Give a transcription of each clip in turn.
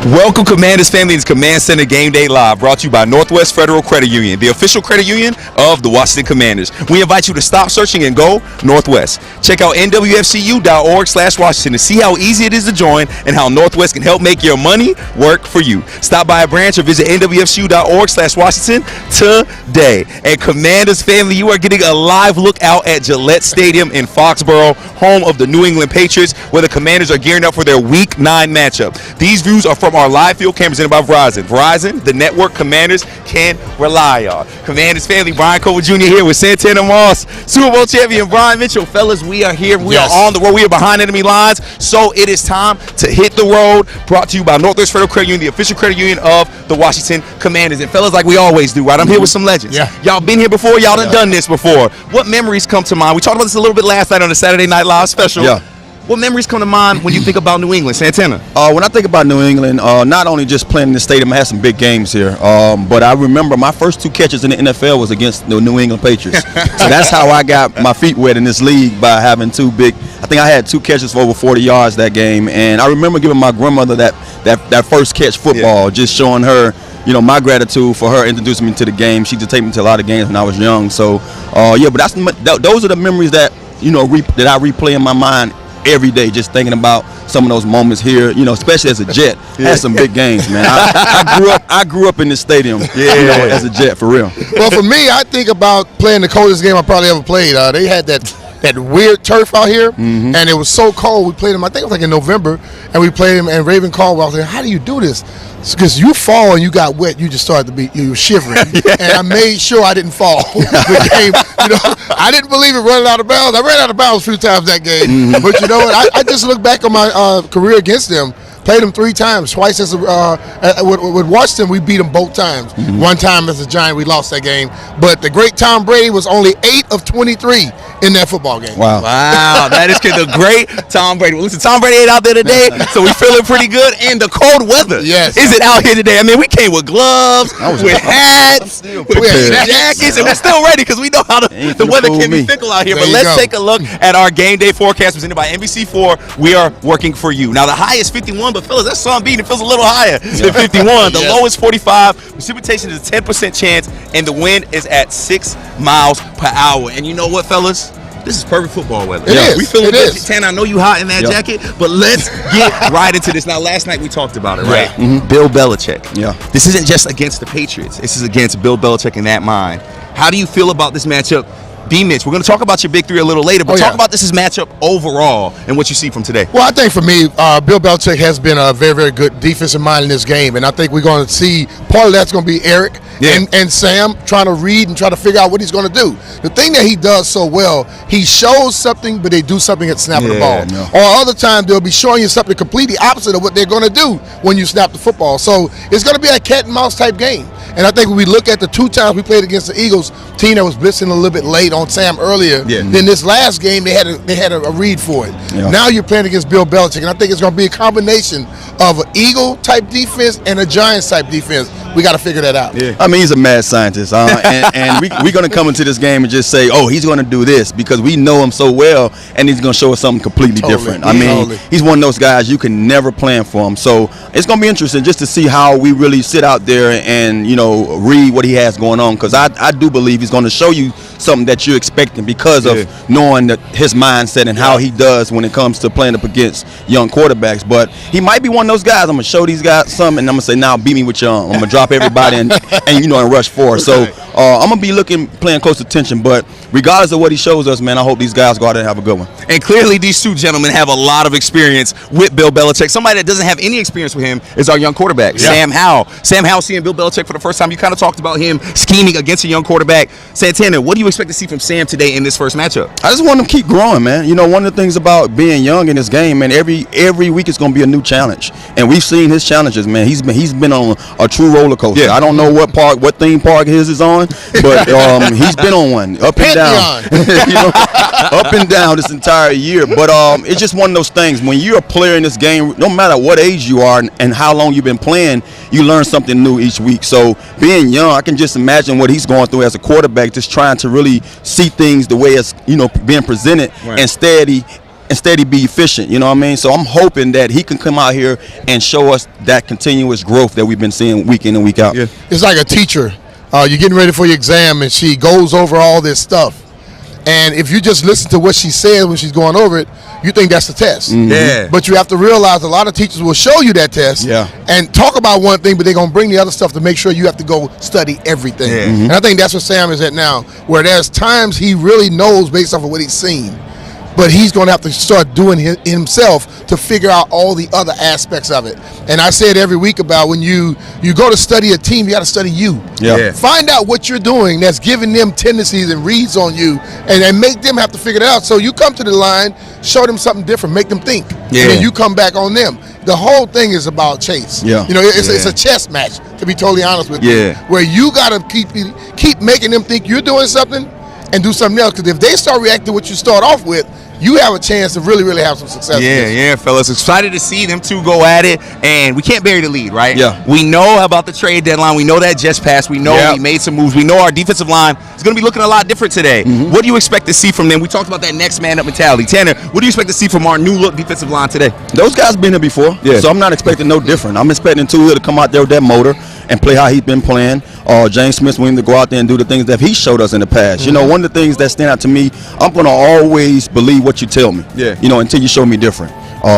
Welcome, Commanders family. It's Command Center Game Day Live, brought to you by Northwest Federal Credit Union, the official credit union of the Washington Commanders. We invite you to stop searching and go Northwest. Check out nwfcu.org/Washington to see how easy it is to join and how Northwest can help make your money work for you. Stop by a branch or visit nwfcu.org/Washington today. And Commanders family, you are getting a live look out at Gillette Stadium in Foxborough, home of the New England Patriots, where the Commanders are gearing up for their Week 9 matchup. These views are from our live field cameras presented by Verizon. Verizon, the network Commanders can rely on. Commanders family, Brian Cole Jr. here with Santana Moss, Super Bowl champion Brian Mitchell. Fellas, we are here. We are on the road. We are behind enemy lines. So it is time to hit the road. Brought to you by Northwest Federal Credit Union, the official credit union of the Washington Commanders. And fellas, like we always do, right? I'm here with some legends. Y'all been here before. Y'all done this before. What memories come to mind? We talked about this a little bit last night on the Saturday Night Live special. What memories come to mind when you think about New England, Santana? When I think about New England, not only just playing in the stadium, I had some big games here, but I remember my first 2 catches in the NFL was against the New England Patriots. So that's how I got my feet wet in this league, by having 2 big. I think I had 2 catches for over 40 yards that game, and I remember giving my grandmother that first catch football, just showing her, you know, my gratitude for her introducing me to the game. She just take me to a lot of games when I was young. So, but those are the memories that, you know, that I replay in my mind every day, just thinking about some of those moments here, you know, especially as a Jet. Had some big games, man. I grew up in this stadium, you know, as a Jet, for real. Well, for me, I think about playing the coldest game I probably ever played. They had that weird turf out here, and it was so cold. We played them, I think it was like in November, and we played them, and Raven called. I was like, how do you do this? Because you fall and you got wet, you just started to you were shivering. And I made sure I didn't fall the game. You know, I didn't believe it running out of bounds. I ran out of bounds a few times that game. But you know what? I just look back on my career against them. Played them 3 times. Twice as with Washington, we beat them both times. One time as a Giant, we lost that game. But the great Tom Brady was only 8 of 23 in that football game. Wow, that is the great Tom Brady. Well, listen, Tom Brady ain't out there today, so we feeling pretty good. And the cold weather is it out here today? I mean, we came with gloves, with hats, with jackets, and we're still ready because we know how the weather can be fickle out here. But let's take a look at our game day forecast presented by NBC4. We are working for you. Now, the high is 51, but fellas, that's sun beating. It feels a little higher than 51. The low is 45. Precipitation is a 10% chance, and the wind is at 6 miles per hour. And you know what, fellas? This is perfect football weather. It is. We feeling good. Tan, I know you hot in that jacket, but let's get right into this. Now, last night we talked about it, right? Bill Belichick. This isn't just against the Patriots. This is against Bill Belichick in that mind. How do you feel about this matchup? B-Mitch, we're going to talk about your big 3 a little later, but talk about this matchup overall and what you see from today. Well, I think for me, Bill Belichick has been a very, very good defensive mind in this game, and I think we're going to see part of that's going to be Eric and Sam trying to read and try to figure out what he's going to do. The thing that he does so well, he shows something, but they do something at snapping the ball. Or other times, they'll be showing you something completely opposite of what they're going to do when you snap the football. So it's going to be a cat and mouse type game. And I think when we look at the 2 times we played against the Eagles, Tina was blitzing a little bit late on Sam earlier. Then this last game, they had a read for it. Now you're playing against Bill Belichick, and I think it's going to be a combination of an Eagle-type defense and a Giants-type defense. We got to figure that out. I mean, he's a mad scientist, and we're going to come into this game and just say, oh, he's going to do this because we know him so well, and he's going to show us something completely different. I mean, he's one of those guys you can never plan for him. So it's going to be interesting just to see how we really sit out there and, you know, read what he has going on, because I do believe he's going to show you something that you're expecting because of knowing that his mindset and how he does when it comes to playing up against young quarterbacks. But he might be one of those guys. I'm going to show these guys something, and I'm going to say, now beat me with your arm. I'm going to drop everybody and you know, and rush forward. So I'm going to be playing close attention. But regardless of what he shows us, man, I hope these guys go out there and have a good one. And clearly these 2 gentlemen have a lot of experience with Bill Belichick. Somebody that doesn't have any experience with him is our young quarterback, Sam Howell. Sam Howell seeing Bill Belichick for the first time. You kind of talked about him scheming against a young quarterback. Santana, what do you expect to see from Sam today in this first matchup? I just want him to keep growing, man. You know, one of the things about being young in this game, man, every week it's going to be a new challenge. And we've seen his challenges, man. He's been on a true roller coaster. I don't know what theme park his is on, but he's been on one, up and down. You know, up and down this entire year. But it's just one of those things. When you're a player in this game, no matter what age you are and how long you've been playing, you learn something new each week. So being young, I can just imagine what he's going through as a quarterback, just trying to really see things the way it's, you know, being presented and steady instead he be efficient. You know what I mean? So I'm hoping that he can come out here and show us that continuous growth that we've been seeing week in and week out. Yeah. It's like a teacher. You're getting ready for your exam, and she goes over all this stuff. And if you just listen to what she says when she's going over it, you think that's the test. Mm-hmm. Yeah. But you have to realize a lot of teachers will show you that test and talk about one thing, but they're going to bring the other stuff to make sure you have to go study everything. Yeah. And I think that's where Sam is at now, where there's times he really knows based off of what he's seen. But he's going to have to start doing it himself to figure out all the other aspects of it. And I say it every week about when you go to study a team, you got to study you. Yeah. Find out what you're doing that's giving them tendencies and reads on you, and make them have to figure it out. So you come to the line, show them something different, make them think. And then you come back on them. The whole thing is about chase. Yeah. You know, it's a chess match, to be totally honest with you. Where you got to keep making them think you're doing something and do something else. Because if they start reacting to what you start off with, you have a chance to really, really have some success. Yeah, fellas. Excited to see them two go at it, and we can't bury the lead, right? Yeah. We know about the trade deadline. We know that just passed. We know we made some moves. We know our defensive line is going to be looking a lot different today. Mm-hmm. What do you expect to see from them? We talked about that next man up mentality. Tanner, what do you expect to see from our new look defensive line today? Those guys been here before, so I'm not expecting no different. I'm expecting Tua to come out there with that motor and play how he's been playing. James Smith willing to go out there and do the things that he showed us in the past. You know, one of the things that stand out to me, I'm going to always believe what you tell me. You know, until you show me different.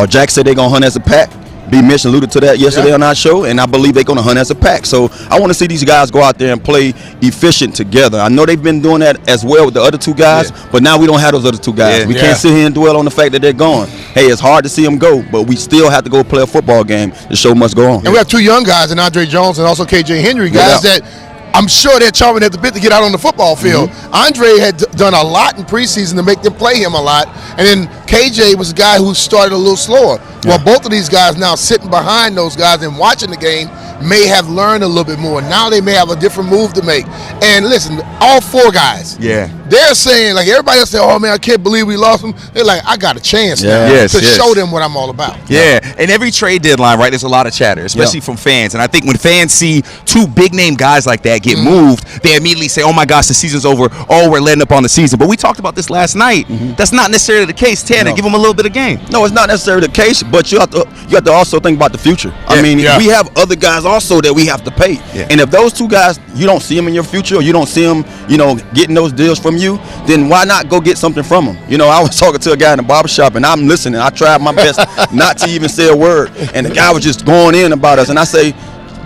Jack said they're going to hunt as a pack. B. Mitch alluded to that yesterday on our show, and I believe they're going to hunt as a pack. So I want to see these guys go out there and play efficient together. I know they've been doing that as well with the other two guys, but now we don't have those other two guys. We can't sit here and dwell on the fact that they're gone. Hey, it's hard to see them go, but we still have to go play a football game. The show must go on. And we have two young guys, and Andre Jones and also KJ Henry, guys that I'm sure they're chomping at the bit to get out on the football field. Andre had done a lot in preseason to make them play him a lot, and then KJ was a guy who started a little slower. Well, both of these guys now sitting behind those guys and watching the game may have learned a little bit more. Now they may have a different move to make. And listen, all four guys, they're saying, like everybody else say, oh man, I can't believe we lost them. They're like, I got a chance now to show them what I'm all about. And every trade deadline, right, there's a lot of chatter, especially from fans. And I think when fans see two big name guys like that get moved, they immediately say, oh my gosh, the season's over. Oh, we're letting up on the season. But we talked about this last night. That's not necessarily the case. Tanner, give them a little bit of game. No, it's not necessarily the case, but you have to also think about the future. I mean, we have other guys also that we have to pay. And if those two guys, you don't see them in your future, or you don't see them, you know, getting those deals from you, then why not go get something from them? You know, I was talking to a guy in the barbershop, and I'm listening. I tried my best not to even say a word, and the guy was just going in about us. And I say,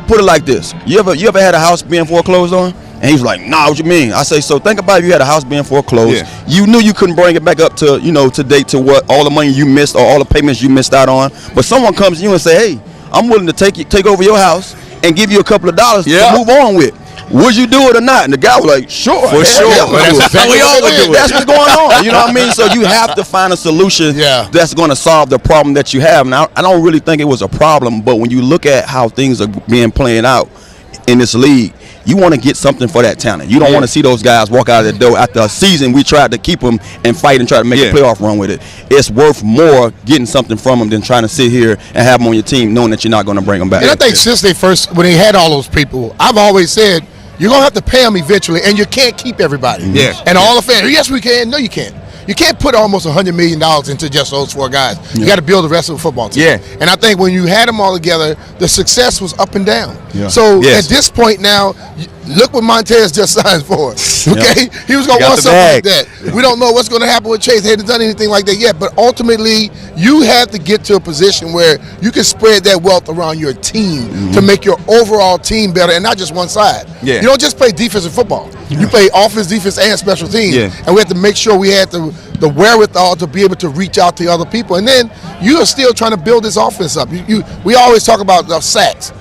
put it like this: you ever had a house being foreclosed on? And he was like, nah, what you mean? I say, so think about if you had a house being foreclosed. You knew you couldn't bring it back up to, you know, to date to what all the money you missed or all the payments you missed out on. But someone comes to you and say, hey, I'm willing to take over your house and give you a couple of dollars to move on with. Would you do it or not? And the guy was like, sure. For sure. That's what's going on. You know what I mean? So you have to find a solution that's going to solve the problem that you have. Now, I don't really think it was a problem, but when you look at how things are being playing out in this league, you want to get something for that talent. You don't want to see those guys walk out of the door after a season we tried to keep them and fight and try to make a playoff run with it. It's worth more getting something from them than trying to sit here and have them on your team knowing that you're not going to bring them back. And I think since when they had all those people, I've always said, you're going to have to pay them eventually, and you can't keep everybody. And all the fans, yes, we can. No, you can't. You can't put almost $100 million into just those four guys. You got to build the rest of the football team. And I think when you had them all together, the success was up and down. So at this point now, look what Montez just signed for. Okay? He was going to want something like that. We don't know what's going to happen with Chase. He hasn't done anything like that yet. But ultimately, you have to get to a position where you can spread that wealth around your team to make your overall team better and not just one side. You don't just play defensive football. You play offense, defense, and special teams. And we have to make sure we had the wherewithal to be able to reach out to other people. And then you are still trying to build this offense up. We always talk about the sacks.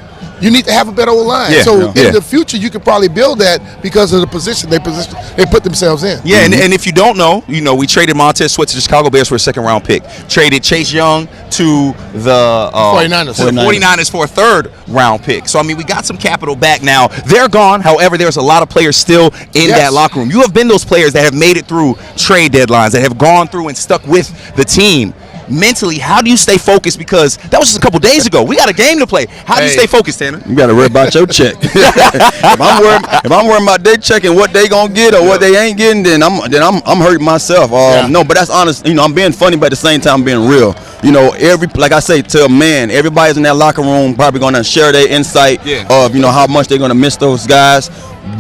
You need to have a better O-line. In the future, you could probably build that because of the position they put themselves in. And if you don't know, we traded Montez Sweat to the Chicago Bears for a second-round pick. Traded Chase Young to the 49ers for a third-round pick. So, I mean, we got some capital back now. They're gone. However, there's a lot of players still in that locker room. You have been those players that have made it through trade deadlines, that have gone through and stuck with the team. mentally, how do you stay focused? Because that was just a couple days ago. We got a game to play. How do you stay focused, Tanner? You got to worry about your check. if I'm worrying about their check and what they gonna get or what they ain't getting, then I'm hurting myself. No, but that's honest. You know, I'm being funny, but at the same time, I'm being real. You know, like I say, to a man, everybody's in that locker room probably gonna share their insight of how much they're gonna miss those guys.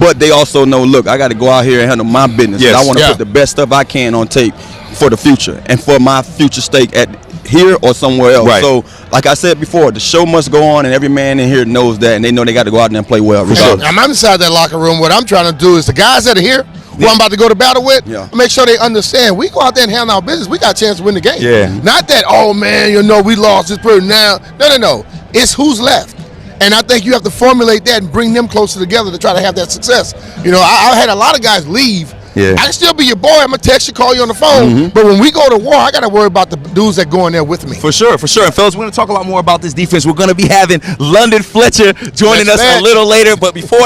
But they also know, look, I got to go out here and handle my business. Yes. I want to put the best stuff I can on tape for the future and for my future stake at here or somewhere else. Right. So, like I said before, the show must go on, and every man in here knows that, and they know they got to go out there and play well. I'm inside that locker room. What I'm trying to do is the guys that are here, who I'm about to go to battle with, make sure they understand we go out there and handle our business. We got a chance to win the game. Yeah. Not that, oh, man, we lost this person now. No. It's who's left. And I think you have to formulate that and bring them closer together to try to have that success. I had a lot of guys leave. Yeah. I can still be your boy. I'm going to text you, call you on the phone. But when we go to war, I got to worry about the dudes that go in there with me. For sure. And, fellas, we're going to talk a lot more about this defense. We're going to be having London Fletcher joining us a little later. But before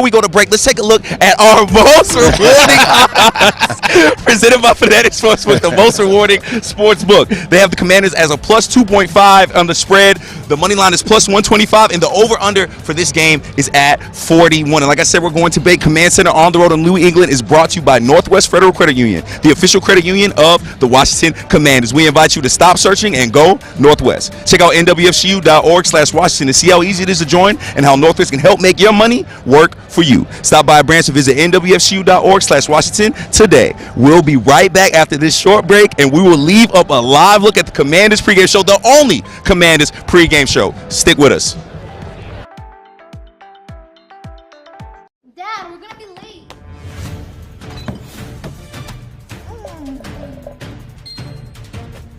we go to break, let's take a look at our most rewarding odds presented by Fanatics Sportsbook, the most rewarding sports book. They have the Commanders as a plus 2.5 on the spread. The money line is plus 125, and the over-under for this game is at 41. And like I said, we're going to Bay Command Center on the road in New England. Is brought to you by Northwest Federal Credit Union, the official credit union of the Washington Commanders. We invite you to stop searching and go Northwest. Check out nwfcu.org/Washington to see how easy it is to join and how Northwest can help make your money work for you. Stop by a branch or visit nwfcu.org/Washington today. We'll be right back after this short break, and we will leave up a live look at the Commanders pregame show, the only Commanders pregame show. Stick with us. Dad, we're gonna be late.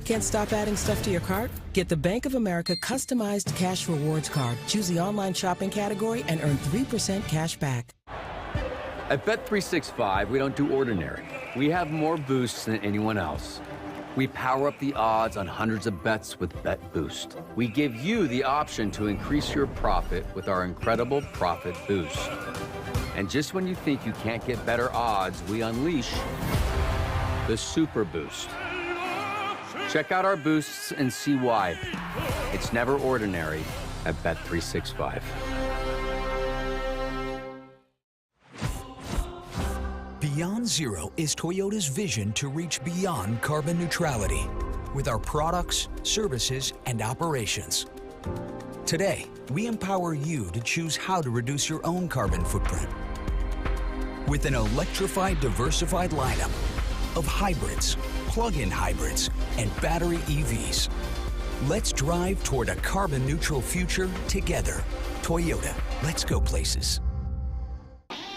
Can't stop adding stuff to your cart? Get the Bank of America customized cash rewards card. Choose the online shopping category and earn 3% cash back. At Bet365, we don't do ordinary. We have more boosts than anyone else. We power up the odds on hundreds of bets with Bet Boost. We give you the option to increase your profit with our incredible Profit Boost. And just when you think you can't get better odds, we unleash the Super Boost. Check out our boosts and see why. It's never ordinary at Bet365. Beyond Zero is Toyota's vision to reach beyond carbon neutrality with our products, services, and operations. Today, we empower you to choose how to reduce your own carbon footprint. With an electrified, diversified lineup of hybrids, plug-in hybrids, and battery EVs. Let's drive toward a carbon-neutral future together. Toyota, let's go places.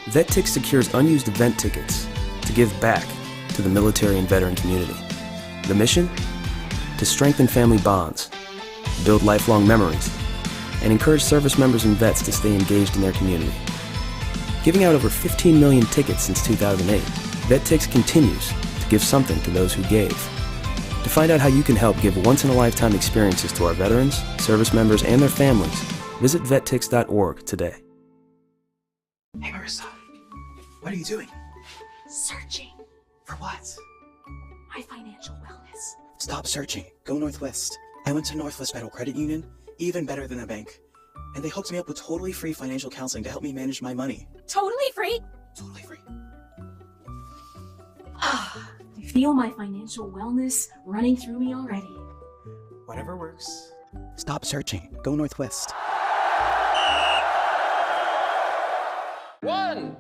VetTix secures unused event tickets to give back to the military and veteran community. The mission? To strengthen family bonds, build lifelong memories, and encourage service members and vets to stay engaged in their community. Giving out over 15 million tickets since 2008, VetTix continues to give something to those who gave. To find out how you can help give once-in-a-lifetime experiences to our veterans, service members, and their families, visit vettix.org today. Hey Marissa, what are you doing? Searching. For what? My financial wellness. Stop searching. Go Northwest. I went to Northwest Federal Credit Union, even better than a bank. And they hooked me up with totally free financial counseling to help me manage my money. Totally free? Totally free. I feel my financial wellness running through me already. Whatever works. Stop searching. Go Northwest. One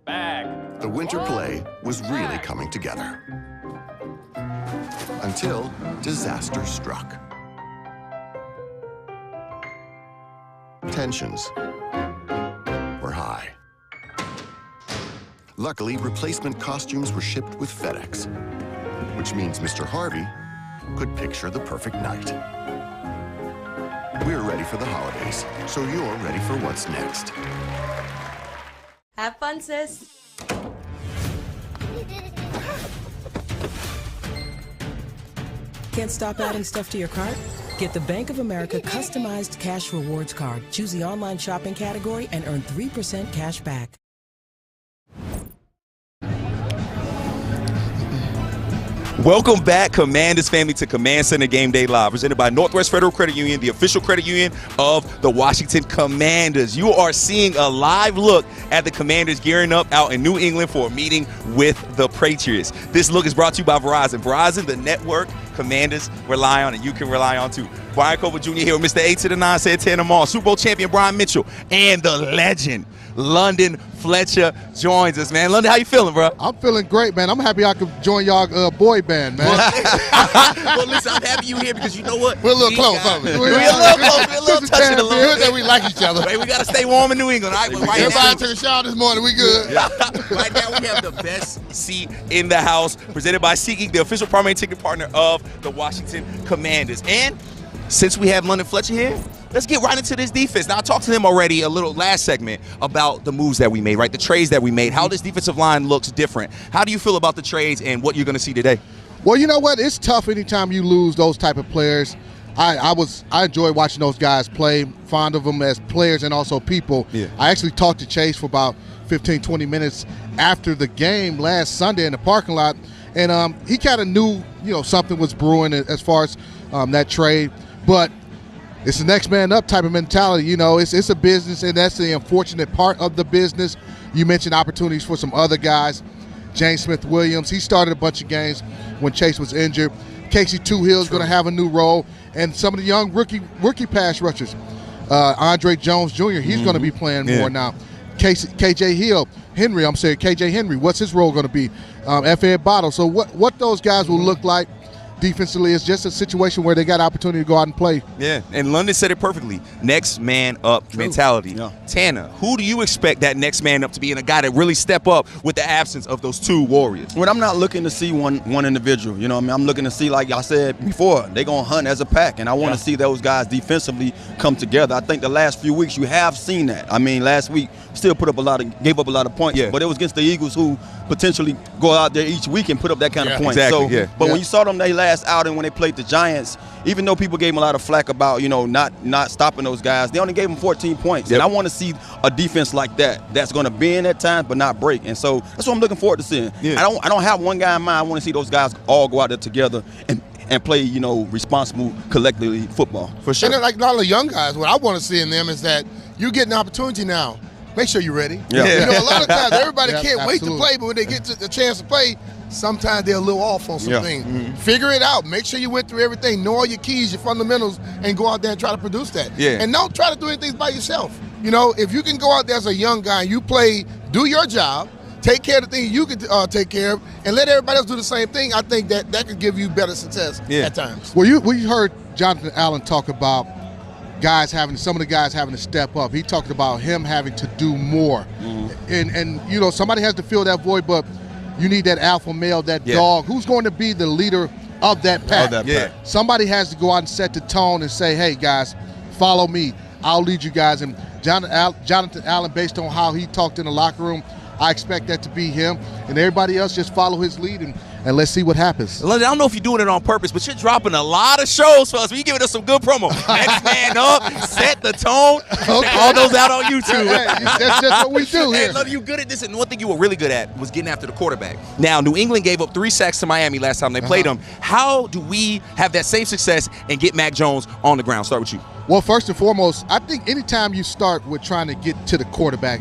bag. The winter play was really coming together. Until disaster struck. Tensions were high. Luckily, replacement costumes were shipped with FedEx, which means Mr. Harvey could picture the perfect night. We're ready for the holidays, so you're ready for what's next. Have fun, sis. Can't stop adding stuff to your cart? Get the Bank of America customized cash rewards card. Choose the online shopping category and earn 3% cash back. Welcome back, Commanders family, to Command Center Game Day Live, presented by Northwest Federal Credit Union, the official credit union of the Washington Commanders. You are seeing a live look at the Commanders gearing up out in New England for a meeting with the Patriots. This look is brought to you by Verizon. Verizon, the network Commanders rely on, and you can rely on too. Brian Cover Jr. here with Mr. 8 to the 9, Santana Moss, Super Bowl champion Brian Mitchell, and the legend, London Fletcher, joins us, man. London, how you feeling, bro? I'm feeling great, man. I'm happy I could join y'all boy band, man. Well, listen, I'm happy you here because you know what? We're a little close, aren't we? We're a little close. We're a little touching a little bit. We like each other. Right, we got to stay warm in New England, all right? Right, everybody took a shower this morning. We good. Right now, we have the best seat in the house, presented by SeatGeek, the official primary ticket partner of the Washington Commanders. And since we have London Fletcher here, let's get right into this defense. Now, I talked to him already a little last segment about the moves that we made, right? The trades that we made, how this defensive line looks different. How do you feel about the trades and what you're going to see today? Well, you know what? It's tough anytime you lose those type of players. I enjoy watching those guys play, fond of them as players and also people. Yeah. I actually talked to Chase for about 15, 20 minutes after the game last Sunday in the parking lot, and he kind of knew, something was brewing as far as that trade. But it's the next man up type of mentality. It's a business, and that's the unfortunate part of the business. You mentioned opportunities for some other guys. James Smith-Williams, he started a bunch of games when Chase was injured. Casey Tuhill is going to have a new role. And some of the young rookie pass rushers. Andre Jones Jr., he's going to be playing more now. KJ Henry, what's his role going to be? F.A. Bottle. So what those guys will look like defensively is just a situation where they got opportunity to go out and play. Yeah, and London said it perfectly. Next man up mentality. Yeah. Tanner, who do you expect that next man up to be, and a guy that really step up with the absence of those two warriors? Well, I'm not looking to see one individual. I'm looking to see, like I said before, they're going to hunt as a pack, and I want to see those guys defensively come together. I think the last few weeks you have seen that. Last week still gave up a lot of points, but it was against the Eagles, who potentially go out there each week and put up that kind of points. Exactly, But when you saw them they last outing when they played the Giants, even though people gave them a lot of flack about not stopping those guys, they only gave them 14 points. And I want to see a defense like that's going to bend at times but not break. And so that's what I'm looking forward to seeing. I don't have one guy in mind. I want to see those guys all go out there together and play, responsible, collectively football. For sure. And like all the young guys, what I want to see in them is that you get an opportunity now. Make sure you're ready. Yeah. A lot of times everybody can't wait to play, but when they get the chance to play, sometimes they're a little off on some things. Mm-hmm. Figure it out. Make sure you went through everything. Know all your keys, your fundamentals, and go out there and try to produce that. Yeah. And don't try to do anything by yourself. If you can go out there as a young guy and you play, do your job, take care of the things you can take care of, and let everybody else do the same thing, I think that could give you better success at times. Well, you heard Jonathan Allen talk about some of the guys having to step up. He talked about him having to do more. Mm-hmm. And somebody has to fill that void, but you need that alpha male, that dog. Who's going to be the leader of that pack? Somebody has to go out and set the tone and say, hey, guys, follow me. I'll lead you guys. And Jonathan Allen, based on how he talked in the locker room, I expect that to be him. And everybody else just follow his lead and let's see what happens. I don't know if you're doing it on purpose, but you're dropping a lot of shows for us. You're giving us some good promo. Next man up, set the tone. Check all those out on YouTube. That's just what we do here. Hey, you good at this, and one thing you were really good at was getting after the quarterback. Now, New England gave up 3 sacks to Miami last time they played them. How do we have that same success and get Mac Jones on the ground? Start with you. Well, first and foremost, I think anytime you start with trying to get to the quarterback,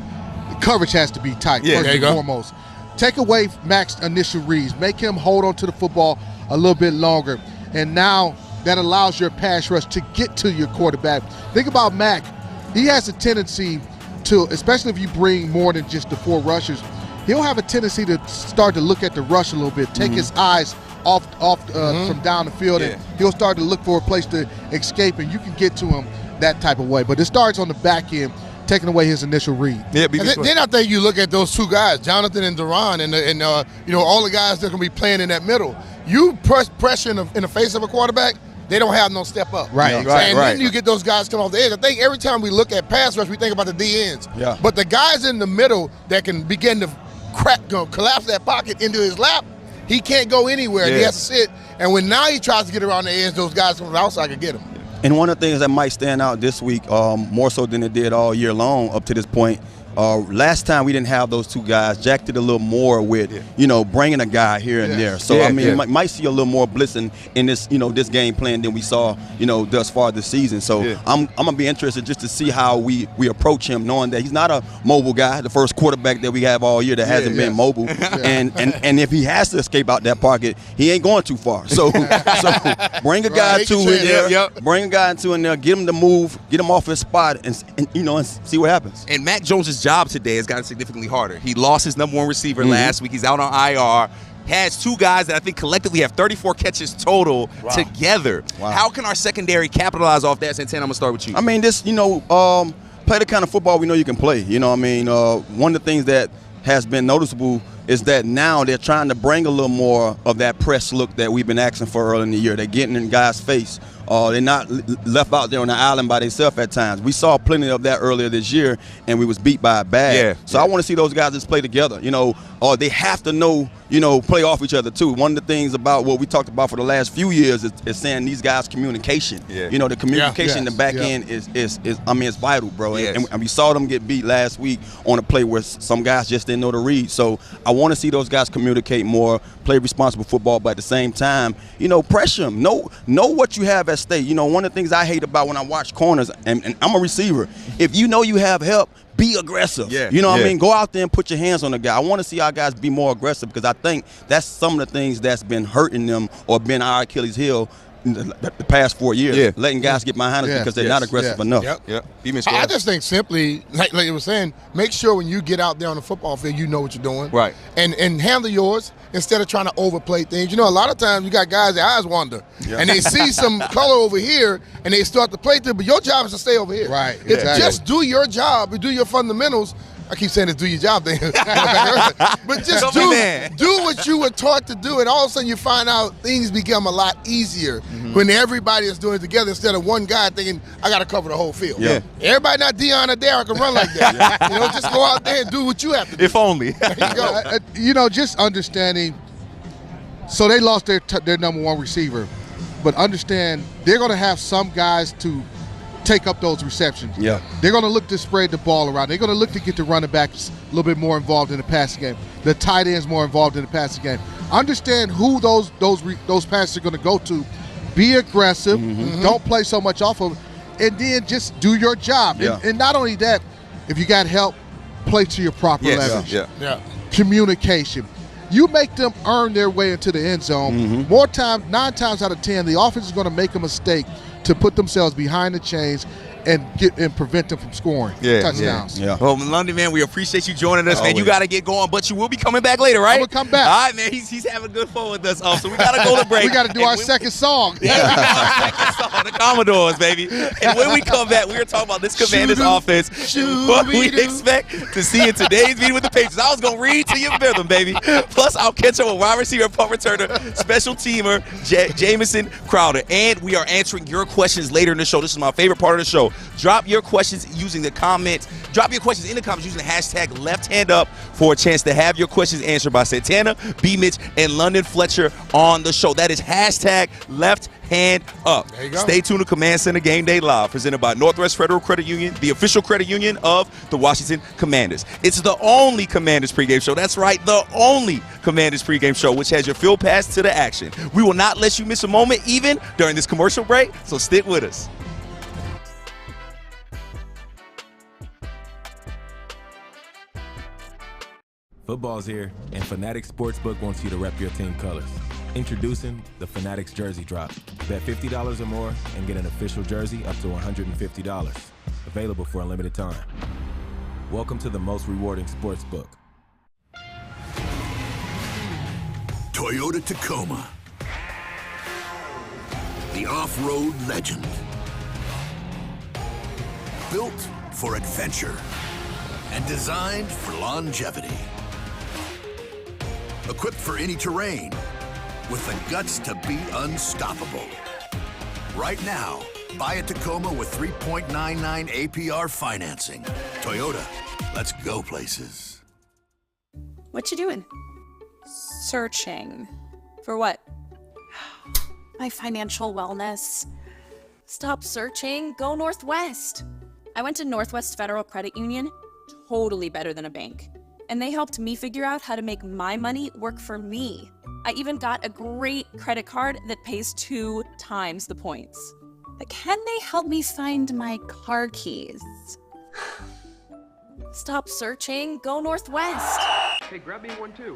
the coverage has to be tight, first and foremost. Take away Mac's initial reads. Make him hold on to the football a little bit longer. And now that allows your pass rush to get to your quarterback. Think about Mac. He has a tendency to, especially if you bring more than just the 4 rushers, he'll have a tendency to start to look at the rush a little bit, take his eyes off from down the field, and he'll start to look for a place to escape, and you can get to him that type of way. But it starts on the back end, taking away his initial read. Yeah, then I think you look at those 2 guys, Jonathan and Duran, and all the guys that are going to be playing in that middle. You pressure in the face of a quarterback, they don't have no step up. Right. Then you get those guys come off the edge. I think every time we look at pass rush, we think about the D ends. Yeah. But the guys in the middle that can begin to collapse that pocket into his lap, he can't go anywhere. He has to sit. And when now he tries to get around the edge, those guys from the outside can get him. And one of the things that might stand out this week, more so than it did all year long up to this point, Last time we didn't have those two guys. Jack did a little more with, bringing a guy here and there. So, might see a little more blitzing in this, this game plan than we saw, thus far this season. So I'm going to be interested just to see how we approach him, knowing that he's not a mobile guy, the first quarterback that we have all year that hasn't been mobile. And if he has to escape out that pocket, he ain't going too far. So bring a guy bring a guy in there, get him to move, get him off his spot, and see what happens. And Mac Jones' job today has gotten significantly harder. He lost his number one receiver last week. He's out on IR. Has two guys that I think collectively have 34 catches total together. Wow. How can our secondary capitalize off that? Santana, I'm going to start with you. I mean, play the kind of football we know you can play. One of the things that has been noticeable is that now they're trying to bring a little more of that press look that we've been asking for early in the year. They're getting in guys' face. They're not left out there on the island by themselves at times. We saw plenty of that earlier this year, and we was beat by a bad. I want to see those guys just play together. They have to know, play off each other too. One of the things about what we talked about for the last few years is saying these guys' communication. The communication in the back end is it's vital, bro. And we saw them get beat last week on a play where some guys just didn't know to read. So I want to see those guys communicate more, play responsible football, but at the same time, pressure them. Know what you have at stake. One of the things I hate about when I watch corners, and I'm a receiver, if you know you have help, be aggressive. What I mean? Go out there and put your hands on the guy. I want to see our guys be more aggressive because I think that's some of the things that's been hurting them or been our Achilles heel in the past 4 years. Letting guys get behind us because they're not aggressive enough. I just think simply, like you were saying, make sure when you get out there on the football field, you know what you're doing. Right. And handle yours instead of trying to overplay things. A lot of times you got guys, their eyes wander. And they see some color over here and they start to play through, but your job is to stay over here. Right. Just do your job, do your fundamentals. I keep saying this, do your job thing. But just do what you were taught to do, and all of a sudden you find out things become a lot easier when everybody is doing it together instead of one guy thinking, I got to cover the whole field. Everybody not Deion or Derek can run like that. Just go out there and do what you have to do. If only. There you go. Just understanding, so they lost their number one receiver, but understand they're going to have some guys to take up those receptions. They're going to look to spread the ball around. They're going to look to get the running backs a little bit more involved in the passing game. The tight ends more involved in the passing game. Understand who those passes are going to go to. Be aggressive. Don't play so much off of it. And then just do your job. And not only that, if you got help, play to your proper leverage. Communication. You make them earn their way into the end zone. More times, 9 times out of 10, the offense is going to make a mistake to put themselves behind the chains and prevent them from scoring touchdowns. Well, London, man, we appreciate you joining us, man. You got to get going, but you will be coming back later, right? I'm going to come back. All right, man. He's having good fun with us. So we got to go to break. We got to do our second song. The Commodores, baby. And when we come back, we're talking about this Commanders offense. What we expect to see in today's meeting with the Patriots. I was going to read to you rhythm, baby. Plus, I'll catch up with wide receiver, punt returner, special teamer, Jamison Crowder. And we are answering your questions later in the show. This is my favorite part of the show. Drop your questions using the comments. Drop your questions in the comments using the hashtag left hand up for a chance to have your questions answered by Santana, B. Mitch, and London Fletcher on the show. That is hashtag left hand up. There you go. Stay tuned to Command Center Game Day Live, presented by Northwest Federal Credit Union, the official credit union of the Washington Commanders. It's the only Commanders pregame show. That's right, the only Commanders pregame show, which has your field pass to the action. We will not let you miss a moment, even during this commercial break, so stick with us. Football's here, and Fanatics Sportsbook wants you to rep your team colors. Introducing the Fanatics Jersey Drop. Bet $50 or more and get an official jersey up to $150. Available for a limited time. Welcome to the most rewarding sportsbook. Toyota Tacoma. The off-road legend. Built for adventure and designed for longevity. Equipped for any terrain, with the guts to be unstoppable. Right now, buy a Tacoma with 3.99 APR financing. Toyota, let's go places. What you doing? Searching. For what? My financial wellness. Stop searching, go Northwest. I went to Northwest Federal Credit Union totally better than a bank. And they helped me figure out how to make my money work for me. I even got a great credit card that pays 2 times the points. But can they help me find my car keys? Stop searching, go Northwest. Hey, grab me one too.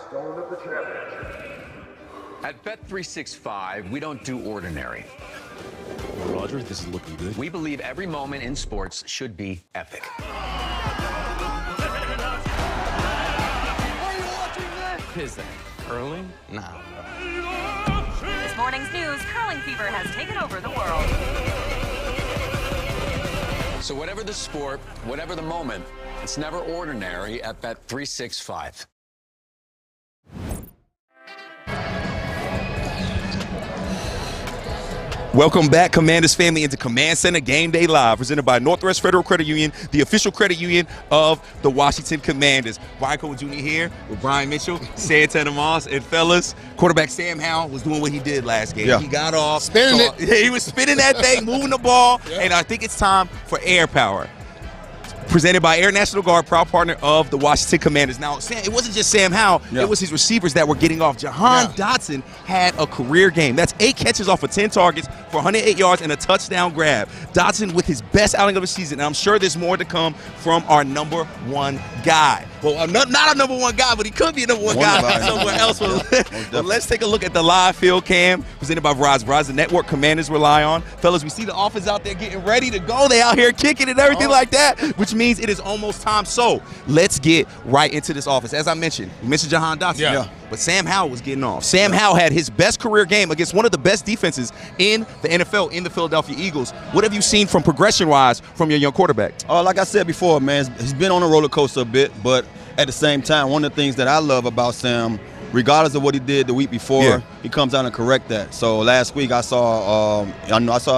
Stone of the championship. At Bet365, we don't do ordinary. Roger, this is looking good. We believe every moment in sports should be epic. Is that curling? Nah. This morning's news, curling fever has taken over the world. So whatever the sport, whatever the moment, it's never ordinary at Bet365. Welcome back, Commanders family, into Command Center Game Day Live, presented by Northwest Federal Credit Union, the official credit union of the Washington Commanders. Brian Cole Jr. here with Brian Mitchell, Santana Moss, and fellas, quarterback Sam Howell was doing what he did last game. Yeah. He got off. Spinning it. Yeah, he was spinning that thing, moving the ball, and I think it's time for Air Power. Presented by Air National Guard, proud partner of the Washington Commanders. Now, it wasn't just Sam Howell. Yeah. It was his receivers that were getting off. Jahan Dotson had a career game. That's 8 catches off of 10 targets for 108 yards and a touchdown grab. Dotson with his best outing of the season. And I'm sure there's more to come from our number one guy. Well, not a number one guy, but he could be a number one guy somewhere else. Well, let's take a look at the live field cam presented by Verizon. Verizon Network Commanders rely on. Fellas, we see the offense out there getting ready to go. They out here kicking and everything like that, which means it is almost time. So let's get right into this offense. As I mentioned, we mentioned Jahan Dotson, but Sam Howell was getting off. Sam Howell had his best career game against one of the best defenses in the NFL, in the Philadelphia Eagles. What have you seen from progression-wise from your young quarterback? Like I said before, man, he's been on a roller coaster a bit, but at the same time, one of the things that I love about Sam, regardless of what he did the week before, he comes out and correct that. So last week I saw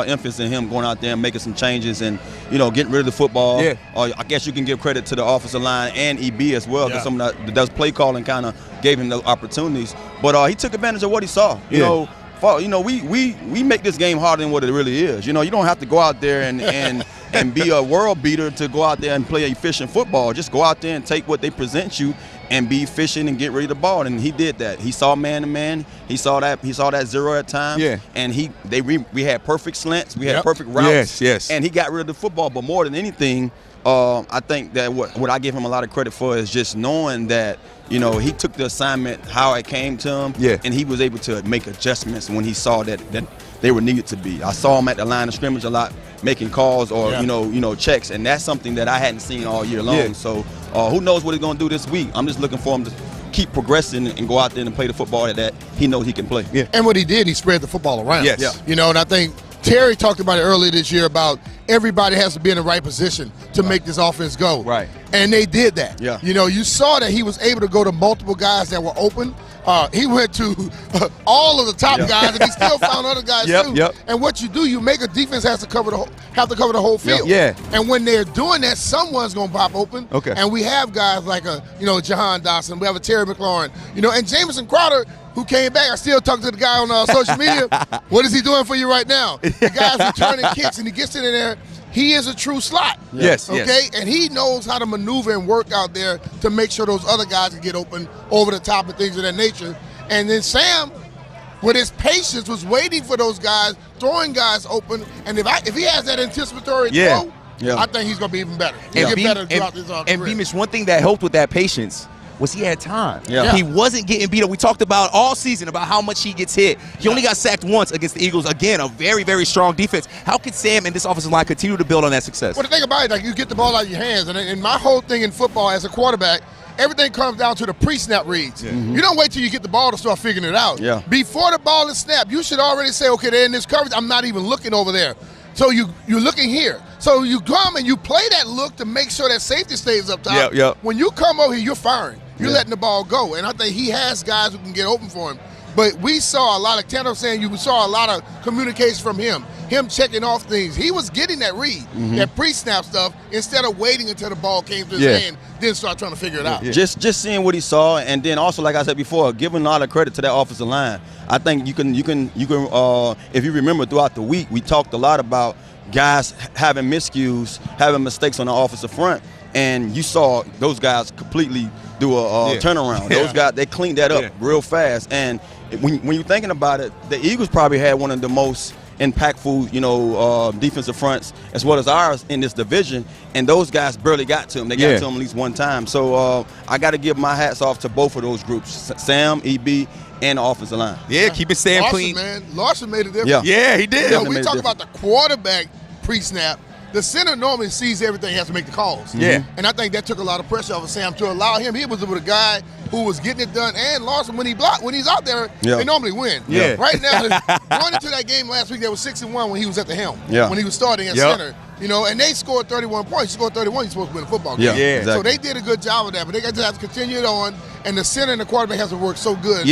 emphasis in him going out there and making some changes and, getting rid of the football. I guess you can give credit to the offensive line and EB as well, because some of that play calling kind of gave him the opportunities. But he took advantage of what he saw. We make this game harder than what it really is. You don't have to go out there and be a world beater to go out there and play efficient football. Just go out there and take what they present you and be efficient and get rid of the ball. And he did that. He saw man-to-man. He saw that zero at times. And we had perfect slants. We had perfect routes. And he got rid of the football. But more than anything, I think that what I give him a lot of credit for is just knowing that, he took the assignment how it came to him. And he was able to make adjustments when he saw that they were needed to be. I saw him at the line of scrimmage a lot, making calls or checks, and that's something that I hadn't seen all year long. So who knows what he's going to do this week? I'm just looking for him to keep progressing and go out there and play the football that he knows he can play. And what he did, he spread the football around. And I think Terry talked about it earlier this year about everybody has to be in the right position to make this offense go. And they did that. You saw that he was able to go to multiple guys that were open. He went to all of the top guys, and he still found other guys too. Yep. And what you do, you make a defense have to cover the whole field. Yeah. And when they're doing that, someone's gonna pop open. Okay. And we have guys like Jahan Dotson. We have a Terry McLaurin. And Jamison Crowder, who came back. I still talk to the guy on social media. What is he doing for you right now? The guy's returning kicks, and he gets in there. He is a true slot. Yes. Okay? Yes. And he knows how to maneuver and work out there to make sure those other guys can get open over the top and things of that nature. And then Sam, with his patience, was waiting for those guys, throwing guys open. And if he has that anticipatory throw, I think he's going to be even better. He'll get better throughout his career. And Beamish, one thing that helped with that patience was he had time. Yeah. He wasn't getting beat up. We talked about all season about how much he gets hit. He only got sacked once against the Eagles. Again, a very, very strong defense. How can Sam and this offensive line continue to build on that success? Well, the thing about it, like, you get the ball out of your hands. And my whole thing in football as a quarterback, everything comes down to the pre-snap reads. Yeah. You don't wait till you get the ball to start figuring it out. Yeah. Before the ball is snapped, you should already say, okay, they're in this coverage. I'm not even looking over there. So you're looking here. So you come and you play that look to make sure that safety stays up top. Yep. When you come over here, you're firing. You're letting the ball go. And I think he has guys who can get open for him. But we saw a lot of, Tanner saying you saw a lot of communication from him checking off things. He was getting that read, that pre-snap stuff, instead of waiting until the ball came to his hand, then start trying to figure it out. Just seeing what he saw, and then also, like I said before, giving a lot of credit to that offensive line. I think you can if you remember throughout the week, we talked a lot about guys having miscues, having mistakes on the offensive front, and you saw those guys completely do a turnaround. Those guys, they cleaned that up real fast. And when you're thinking about it, the Eagles probably had one of the most impactful, defensive fronts as well as ours in this division, and those guys barely got to him. They got to him at least one time. So I got to give my hats off to both of those groups, Sam, EB, and the offensive line. Yeah, keep it Sam clean. Larson made a difference. Yeah, he did. We talk about the quarterback pre-snap. The center normally sees everything, has to make the calls. Yeah. And I think that took a lot of pressure off of Sam to allow him. He was with a guy who was getting it done. And Larson, when he's out there, they normally win. Yeah. Right now, going into that game last week, they were 6-1 when he was at the helm. Yeah. When he was starting at center. And they scored 31 points. You scored 31, you're supposed to win a football game. Yeah, exactly. So they did a good job of that. But they got to have to continue it on. And the center and the quarterback has to work so good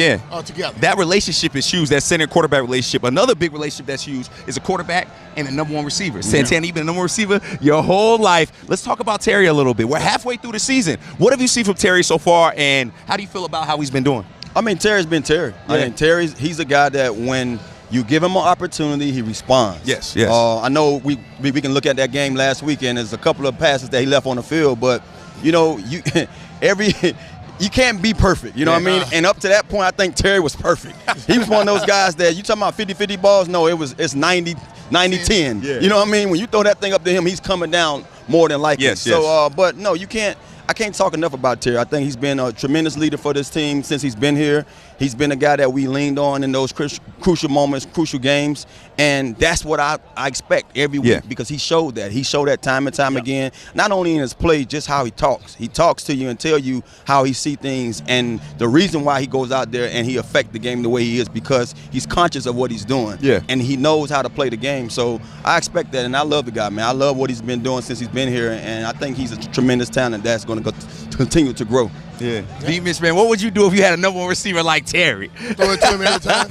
together. That relationship is huge, that center-quarterback relationship. Another big relationship that's huge is a quarterback and the number one receiver. Santana, you've been the number one receiver your whole life. Let's talk about Terry a little bit. We're halfway through the season. What have you seen from Terry so far, and how do you feel about how he's been doing? I mean, Terry's been Terry. I mean, he's a guy that when you give him an opportunity, he responds. Yes. I know we can look at that game last weekend. There's a couple of passes that he left on the field, but you can't be perfect, you know what I mean? And up to that point, I think Terry was perfect. He was one of those guys that, you talking about 50-50 balls? No, it's 90-10. Yeah. You know what I mean? When you throw that thing up to him, he's coming down more than likely. So, but no, I can't talk enough about Terry. I think he's been a tremendous leader for this team since he's been here. He's been a guy that we leaned on in those crucial moments, crucial games, and that's what I expect every week because he showed that. He showed that time and time again, not only in his play, just how he talks. He talks to you and tell you how he sees things, and the reason why he goes out there and he affects the game the way he is because he's conscious of what he's doing, and he knows how to play the game. So I expect that, and I love the guy, man. I love what he's been doing since he's been here, and I think he's a tremendous talent that's going to continue to grow. Beamish, man, what would you do if you had a number one receiver like Terry? Throw it to him every time.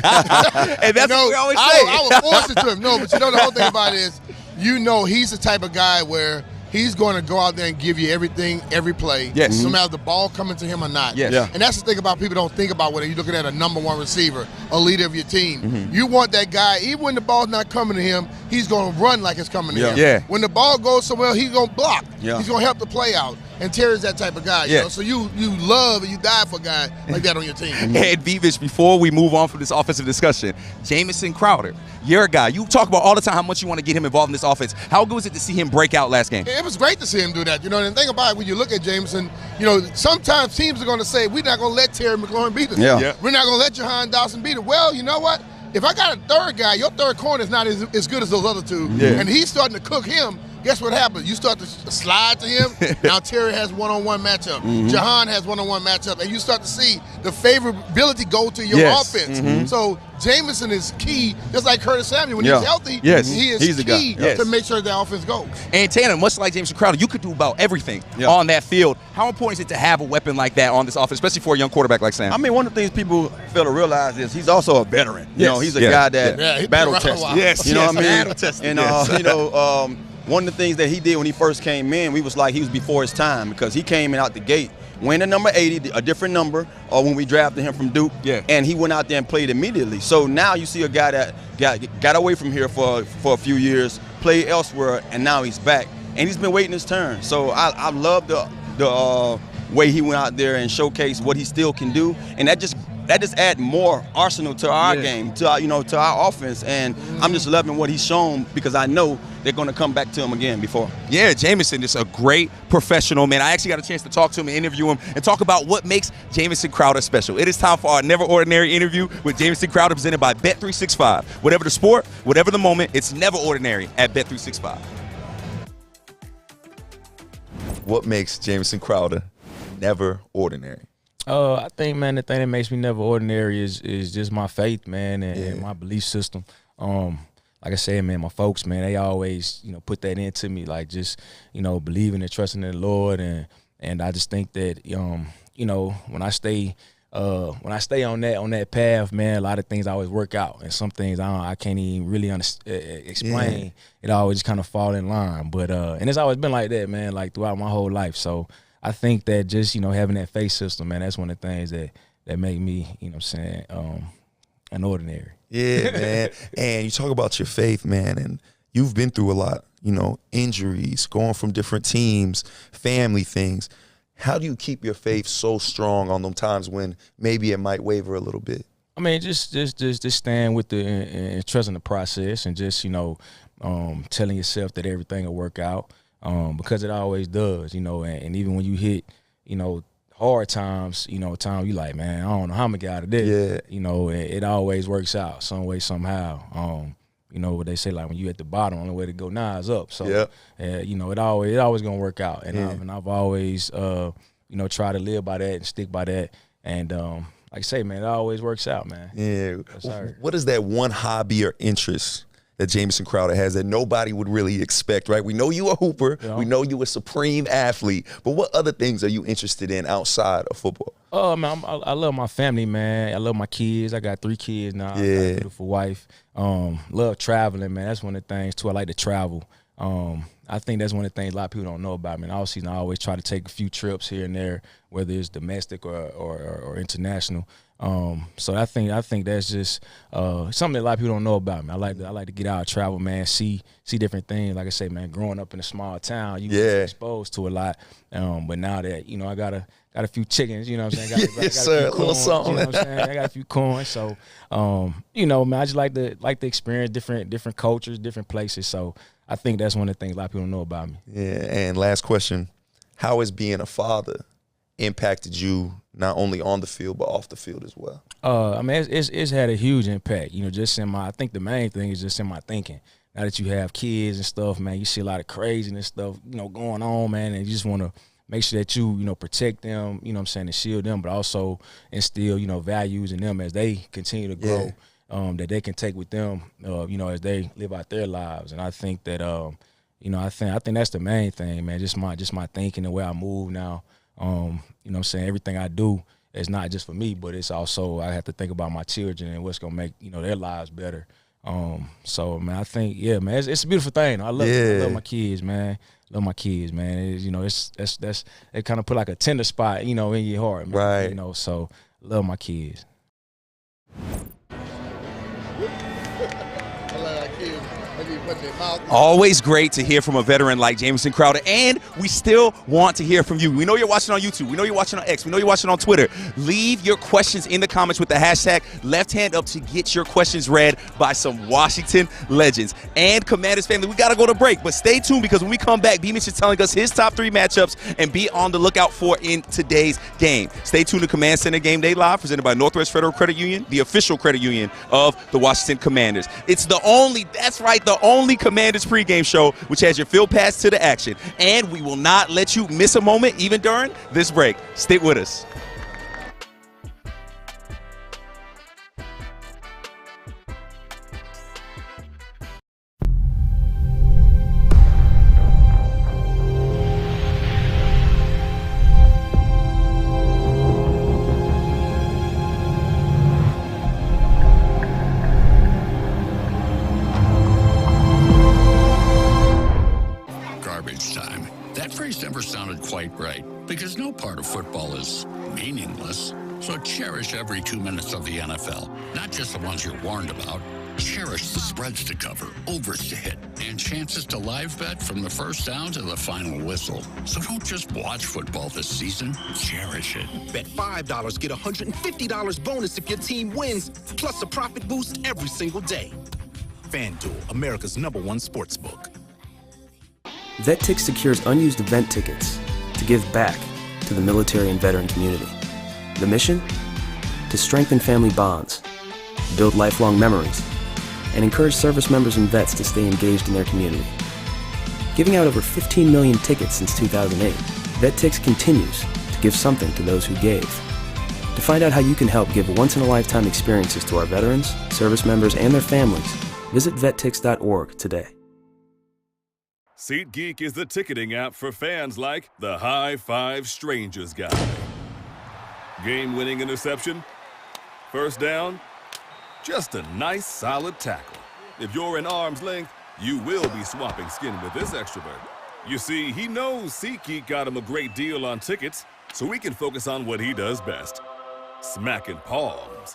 And that's what we always say. I would force it to him. No, but the whole thing about it is, he's the type of guy where he's going to go out there and give you everything, every play, no matter the ball coming to him or not. And that's the thing about people don't think about when you're looking at a number one receiver, a leader of your team. You want that guy, even when the ball's not coming to him, he's going to run like it's coming to him. When the ball goes somewhere, he's going to block. He's going to help the play out. And Terry's that type of guy. You know? So you love and you die for a guy like that on your team. And Beamish, before we move on from this offensive discussion, Jamison Crowder, you're a guy. You talk about all the time how much you want to get him involved in this offense. How good was it to see him break out last game? It was great to see him do that. And the thing about it, when you look at Jameson, sometimes teams are going to say, we're not going to let Terry McLaurin beat us. We're not going to let Jahan Dotson beat us. Well, you know what? If I got a third guy, your third corner is not as good as those other two, and he's starting to cook him, guess what happens? You start to slide to him. Now Terry has one-on-one matchup. Jahan has one-on-one matchup. And you start to see the favorability go to your offense. So Jameson is key, just like Curtis Samuel. When he's healthy, he is key to make sure the offense goes. And Tanner, much like Jamison Crowder, you could do about everything on that field. How important is it to have a weapon like that on this offense, especially for a young quarterback like Sam? I mean, one of the things people fail to realize is he's also a veteran. You know, he's a guy that battle tested. You know what I mean? Battle tested. And you know, one of the things that he did when he first came in, we was like he was before his time, because he came in out the gate wearing the number 80, a different number, or when we drafted him from Duke, and he went out there and played immediately. So now you see a guy that got away from here for a few years, played elsewhere, and now he's back, and he's been waiting his turn. So I love the way he went out there and showcased what he still can do, and that just adds more arsenal to our game, to our offense, and I'm just loving what he's shown, because I know they're going to come back to him again before. Yeah, Jameson is a great professional, man. I actually got a chance to talk to him and interview him and talk about what makes Jamison Crowder special. It is time for our Never Ordinary interview with Jamison Crowder, presented by Bet365. Whatever the sport, whatever the moment, it's never ordinary at Bet365. What makes Jamison Crowder never ordinary? I think, man, the thing that makes me never ordinary is just my faith, man, and my belief system. Like I said, man, my folks, man, they always, put that into me, like just, believing and trusting in the Lord, and I just think that, when I stay on that path, man, a lot of things always work out, and some things I can't even really explain. It always just kind of fall in line, but and it's always been like that, man, like throughout my whole life. So I think that just, having that faith system, man, that's one of the things that make me, an ordinary. Yeah, man. And you talk about your faith, man, and you've been through a lot, injuries, going from different teams, family things. How do you keep your faith so strong on them times when maybe it might waver a little bit? I mean, just stand with and trusting the process, and just, telling yourself that everything will work out. Because it always does, and even when you hit, hard times, time you like, man, I don't know how I'm gonna get out of this. It always works out some way, somehow. What they say, like when you at the bottom, the only way to go now is up. So, it always gonna work out. And I've always, tried to live by that and stick by that. And like I say, man, it always works out, man. Yeah. What is that one hobby or interest that Jamison Crowder has that nobody would really expect, right? We know you a hooper. Yeah. We know you a supreme athlete. But what other things are you interested in outside of football? Man, I love my family, man. I love my kids. I got 3 kids now. I got a beautiful wife. Love traveling, man. That's one of the things, too. I like to travel. I think that's one of the things a lot of people don't know about me. In all season, I always try to take a few trips here and there, whether it's domestic or international. So I think that's just something that a lot of people don't know about me. I like to get out, travel, man, see different things. Like I say, man, growing up in a small town, you get exposed to a lot. But now that I got a few chickens, you know what I'm saying? Got a few corn, little something. You know what I'm saying? I got a few coins, so man, I just like to experience different cultures, different places. So I think that's one of the things a lot of people don't know about me. Yeah, and last question: how has being a father impacted you not only on the field but off the field as well? I mean, it's had a huge impact. Just I think the main thing is just in my thinking. Now that you have kids and stuff, man, you see a lot of craziness stuff, going on, man, and you just want to make sure that you, protect them, what I'm saying, and shield them, but also instill, values in them as they continue to grow, that they can take with them, as they live out their lives. And I think that, I think that's the main thing, man, just my thinking, the way I move now. What I'm saying, everything I do is not just for me, but it's also I have to think about my children and what's gonna make their lives better. So man, I think man, it's a beautiful thing. I love my kids, man. Love my kids, man. It's it kind of put like a tender spot, in your heart, man. Right. So love my kids. Always great to hear from a veteran like Jamison Crowder, and we still want to hear from you. We know you're watching on YouTube. We know you're watching on X. We know you're watching on Twitter. Leave your questions in the comments with the hashtag left hand up to get your questions read by some Washington legends. And Commanders family, we got to go to break, but stay tuned because when we come back, B-Mitch is telling us his top 3 matchups and be on the lookout for in today's game. Stay tuned to Command Center Game Day Live, presented by Northwest Federal Credit Union, the official credit union of the Washington Commanders. It's the only That's right, the only Commanders pregame show which has your field pass to the action. And we will not let you miss a moment even during this break. Stick with us. Never sounded quite right, because no part of football is meaningless. So cherish every 2 minutes of the NFL, not just the ones you're warned about. Cherish the spreads to cover, overs to hit, and chances to live bet from the first down to the final whistle. So don't just watch football this season, cherish it. Bet $5, get $150 bonus if your team wins, plus a profit boost every single day. FanDuel, America's #1 sportsbook. VetTix secures unused event tickets to give back to the military and veteran community. The mission? To strengthen family bonds, build lifelong memories, and encourage service members and vets to stay engaged in their community. Giving out over 15 million tickets since 2008, VetTix continues to give something to those who gave. To find out how you can help give once-in-a-lifetime experiences to our veterans, service members, and their families, visit vettix.org today. SeatGeek is the ticketing app for fans like the High Five Strangers guy. Game-winning interception? First down? Just a nice, solid tackle. If you're in arm's length, you will be swapping skin with this extrovert. You see, he knows SeatGeek got him a great deal on tickets, so he can focus on what he does best, smacking palms.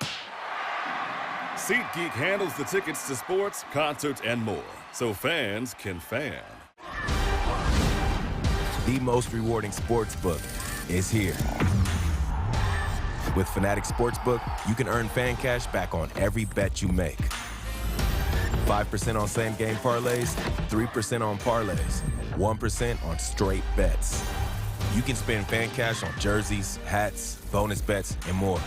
SeatGeek handles the tickets to sports, concerts, and more, so fans can fan. The most rewarding sportsbook is here. With Fanatic Sportsbook, you can earn fan cash back on every bet you make. 5% on same-game parlays, 3% on parlays, 1% on straight bets. You can spend fan cash on jerseys, hats, bonus bets, and more.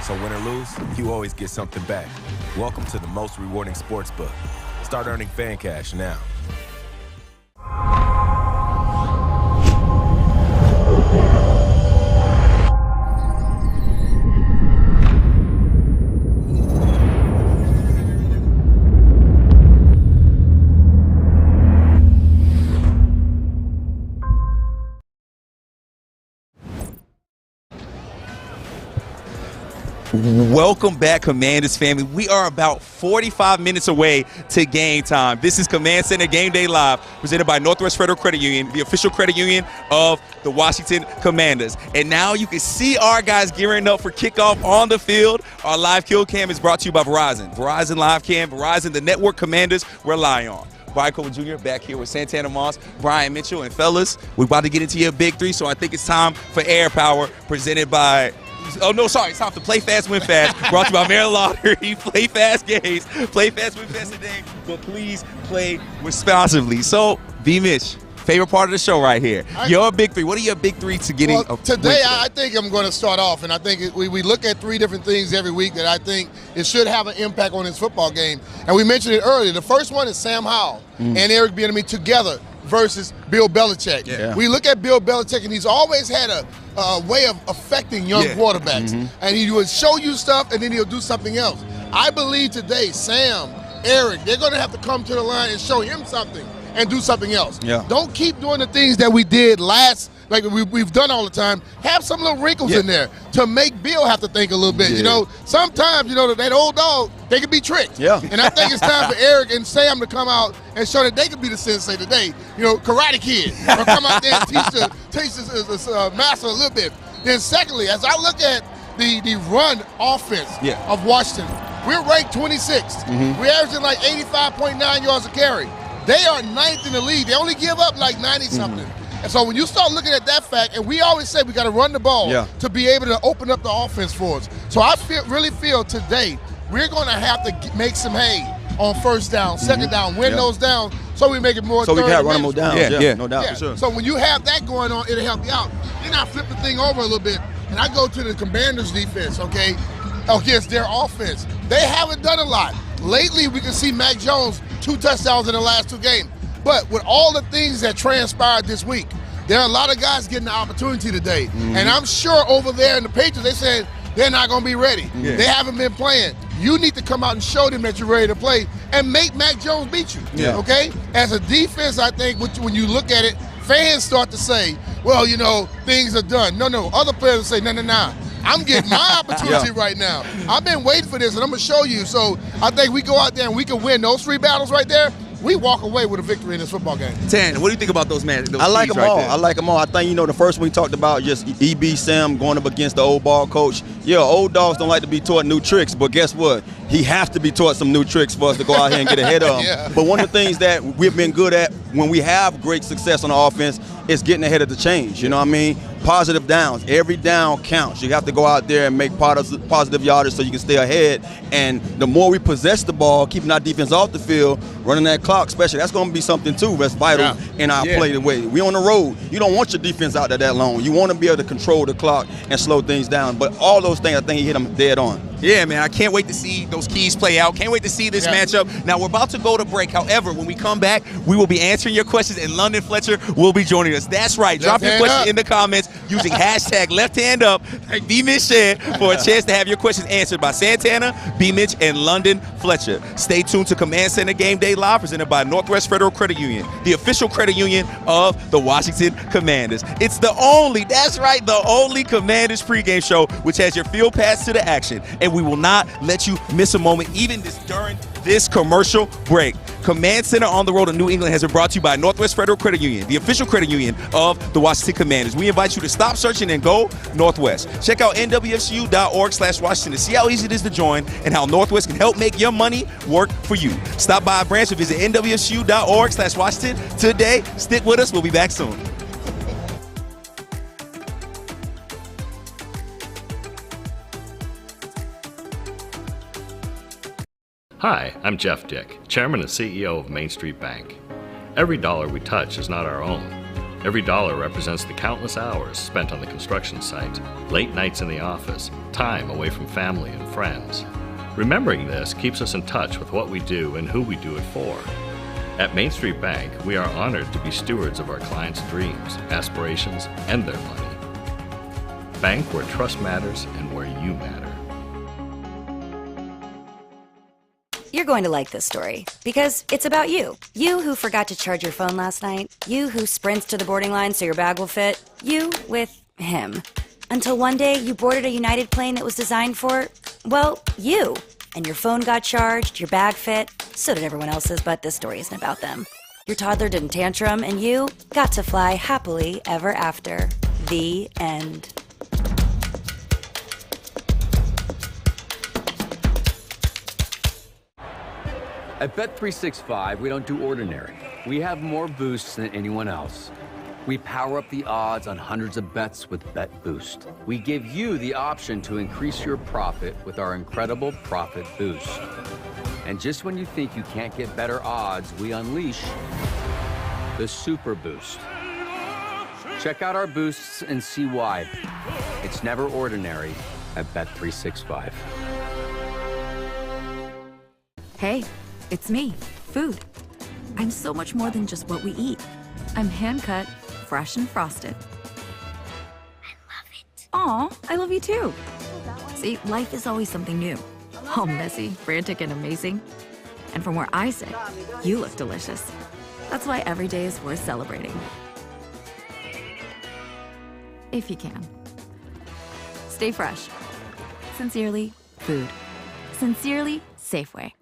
So win or lose, you always get something back. Welcome to the most rewarding sportsbook. Start earning fan cash now. Welcome back, Commanders family. We are about 45 minutes away to game time. This is Command Center Game Day Live, presented by Northwest Federal Credit Union, the official credit union of the Washington Commanders. And now you can see our guys gearing up for kickoff on the field. Our live kill cam is brought to you by Verizon. Verizon Live Cam, Verizon, the network Commanders rely on. Brian Cole Jr. back here with Santana Moss, Brian Mitchell, and fellas, we're about to get into your big three, so I think it's time for Air Power, presented by it's time to Play Fast, Win Fast, brought to you by Maryland Lottery. Play fast games, play fast, win fast today, but please play responsibly. So, B-Mitch, favorite part of the show right here. Your big three. What are your big three to getting today? I think I'm going to start off, and I think we look at three different things every week that I think it should have an impact on this football game. And we mentioned it earlier. The first one is Sam Howell and Eric Bieniemy together versus Bill Belichick. Yeah. We look at Bill Belichick, and he's always had a way of affecting young quarterbacks. And he would show you stuff, and then he'll do something else. I believe today, Sam, Eric, they're going to have to come to the line and show him something and do something else. Yeah. Don't keep doing the things that we did like we've done all the time. Have some little wrinkles in there to make Bill have to think a little bit. You know, sometimes, that old dog, they can be tricked. Yeah. And I think it's time for Eric and Sam to come out and show that they can be the sensei today. Karate Kid. Or come out there and teach the master a little bit. Then secondly, as I look at the run offense of Washington, we're ranked 26th. We're averaging like 85.9 yards a carry. They are 9th in the league. They only give up like 90-something. And so when you start looking at that fact, and we always say we got to run the ball to be able to open up the offense for us. So I really feel today we're going to have to make some hay on first down, second down, win those down, so we make it more. So we can run them more down. Yeah, no doubt, for sure. So when you have that going on, it'll help you out. Then I flip the thing over a little bit, and I go to the Commanders' defense, against their offense. They haven't done a lot. Lately, we can see Mac Jones 2 touchdowns in the last 2 games. But with all the things that transpired this week, there are a lot of guys getting the opportunity today. And I'm sure over there in the Patriots, they said they're not going to be ready. They haven't been playing. You need to come out and show them that you're ready to play and make Mac Jones beat you, okay? As a defense, I think when you look at it, fans start to say, well, you know, things are done. No. Other players will say, no. I'm getting my opportunity right now. I've been waiting for this, and I'm going to show you. So I think we go out there and we can win those 3 battles right there. We walk away with a victory in this football game. Tan, what do you think about those matches? I like them all. I like them all. I think, you know, the first one we talked about, just E.B. Sam going up against the old ball coach. Yeah, old dogs don't like to be taught new tricks, but guess what? He has to be taught some new tricks for us to go out here and get ahead of him. But one of the things that we've been good at when we have great success on the offense is getting ahead of the change. You know what I mean? Positive downs. Every down counts. You have to go out there and make positive yardage so you can stay ahead. And the more we possess the ball, keeping our defense off the field, running that clock especially, that's going to be something too that's vital in our play. The way we on the road, you don't want your defense out there that long. You want to be able to control the clock and slow things down. But all those things, I think he hit them dead on. Yeah, man, I can't wait to see those keys play out. Can't wait to see this matchup. Now, we're about to go to break. However, when we come back, we will be answering your questions, and London Fletcher will be joining us. That's right. Drop your question in the comments using hashtag #LeftHandUp like B-Mitch said for a chance to have your questions answered by Santana, B-Mitch, and London Fletcher. Stay tuned to Command Center Game Day Live, presented by Northwest Federal Credit Union, the official credit union of the Washington Commanders. It's the only Commanders pregame show which has your field pass to the action. And we will not let you miss a moment, even during this commercial break. Command Center on the Road to New England has been brought to you by Northwest Federal Credit Union, the official credit union of the Washington Commanders. We invite you to stop searching and go Northwest. Check out nwfcu.org/Washington to see how easy it is to join and how Northwest can help make your money work for you. Stop by a branch or visit nwfcu.org/Washington today. Stick with us. We'll be back soon. Hi, I'm Jeff Dick, Chairman and CEO of Main Street Bank. Every dollar we touch is not our own. Every dollar represents the countless hours spent on the construction site, late nights in the office, time away from family and friends. Remembering this keeps us in touch with what we do and who we do it for. At Main Street Bank, we are honored to be stewards of our clients' dreams, aspirations, and their money. Bank where trust matters and where you matter. You're going to like this story because it's about you. You who forgot to charge your phone last night. You who sprints to the boarding line so your bag will fit. You with him. Until one day you boarded a United plane that was designed for, well, you. And your phone got charged, your bag fit, so did everyone else's, but this story isn't about them. Your toddler didn't tantrum and you got to fly happily ever after. The end. At Bet365, we don't do ordinary. We have more boosts than anyone else. We power up the odds on hundreds of bets with Bet Boost. We give you the option to increase your profit with our incredible Profit Boost. And just when you think you can't get better odds, we unleash the Super Boost. Check out our boosts and see why. It's never ordinary at Bet365. Hey. It's me, food. I'm so much more than just what we eat. I'm hand-cut, fresh and frosted. I love it. Aw, I love you too. See, life is always something new. All messy, frantic, and amazing. And from where I sit, you look delicious. That's why every day is worth celebrating. If you can. Stay fresh. Sincerely, food. Sincerely, Safeway.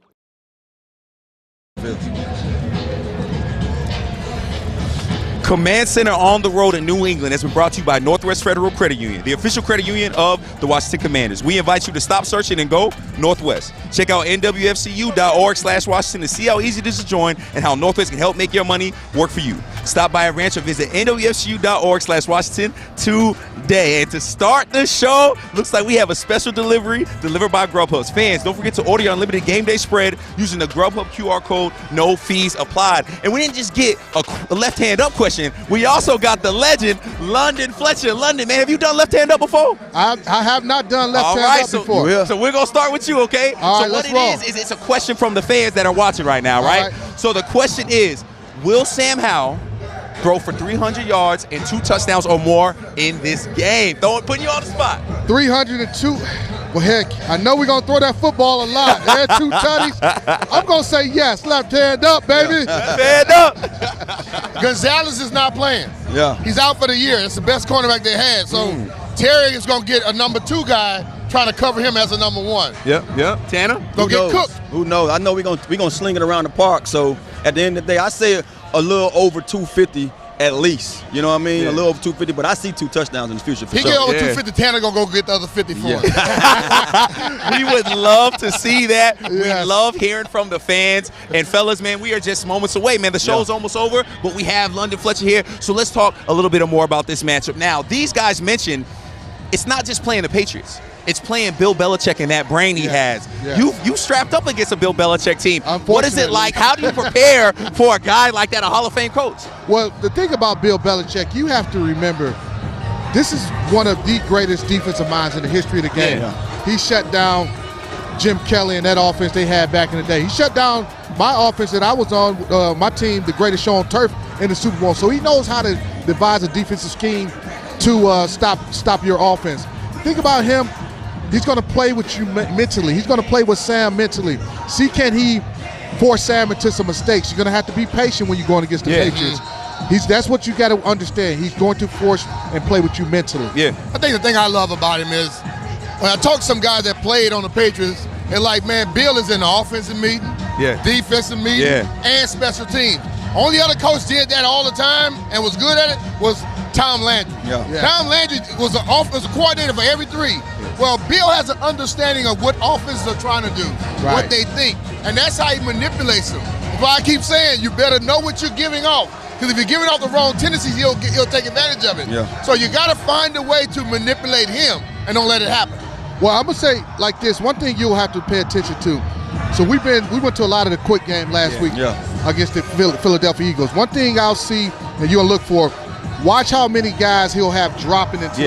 Command Center on the Road in New England has been brought to you by Northwest Federal Credit Union, the official credit union of the Washington Commanders. We invite you to stop searching and go Northwest. Check out nwfcu.org/Washington to see how easy it is to join and how Northwest can help make your money work for you. Stop by a ranch or visit nwfcu.org/Washington today. And to start the show, looks like we have a special delivery delivered by Grubhub. Fans, don't forget to order your unlimited game day spread using the Grubhub QR code, no fees applied. And we didn't just get a left-hand up question. We also got the legend, London Fletcher. London, man, have you done left-hand up before? I have not done left-hand up before. So we're going to start with you, okay? All right, so what let's roll. is it's a question from the fans that are watching right now, right? So the question is, will Sam Howell throw for 300 yards and 2 touchdowns or more in this game? Putting you on the spot. 302. Well, heck, I know we're going to throw that football a lot. There 2 tutties. I'm going to say yes. Left hand up, baby. Left hand up. Gonzalez is not playing. Yeah. He's out for the year. It's the best cornerback they had. So Terry is going to get a number 2 guy trying to cover him as a number 1. Yep. Tanner? Don't get cooked. Who knows? I know we're gonna sling it around the park. So at the end of the day, I say a little over 250 at least. You know what I mean? Yeah. A little over 250, but I see 2 touchdowns in the future for He sure. get over 250, Tanner going to go get the other 50 for him. We would love to see that. We love hearing from the fans. And fellas, man, we are just moments away, man. The show's almost over, but we have London Fletcher here. So let's talk a little bit more about this matchup. Now, these guys mentioned it's not just playing the Patriots. It's playing Bill Belichick and that brain he has. Yeah. You strapped up against a Bill Belichick team. What is it like? How do you prepare for a guy like that, a Hall of Fame coach? Well, the thing about Bill Belichick, you have to remember, this is one of the greatest defensive minds in the history of the game. Yeah. He shut down Jim Kelly and that offense they had back in the day. He shut down my offense that I was on, my team, the greatest show on turf in the Super Bowl. So he knows how to devise a defensive scheme to stop your offense. Think about him. He's going to play with you mentally. He's going to play with Sam mentally. See, can he force Sam into some mistakes? You're going to have to be patient when you're going against the Patriots. That's what you got to understand. He's going to force and play with you mentally. I think the thing I love about him is when I talk to some guys that played on the Patriots, they're like, man, Bill is in the offensive meeting, defensive meeting, and special teams. Only other coach did that all the time and was good at it was Tom Landry. Tom Landry was an offensive coordinator for every 3. Well, Bill has an understanding of what offenses are trying to do, what they think, and that's how he manipulates them. That's why I keep saying you better know what you're giving off, because if you're giving off the wrong tendencies, he'll take advantage of it. So you got to find a way to manipulate him and don't let it happen. Well, I'm gonna say like this. One thing you'll have to pay attention to. So we went to a lot of the quick game last week against the Philadelphia Eagles. One thing I'll see and you'll look for, watch how many guys he'll have dropping into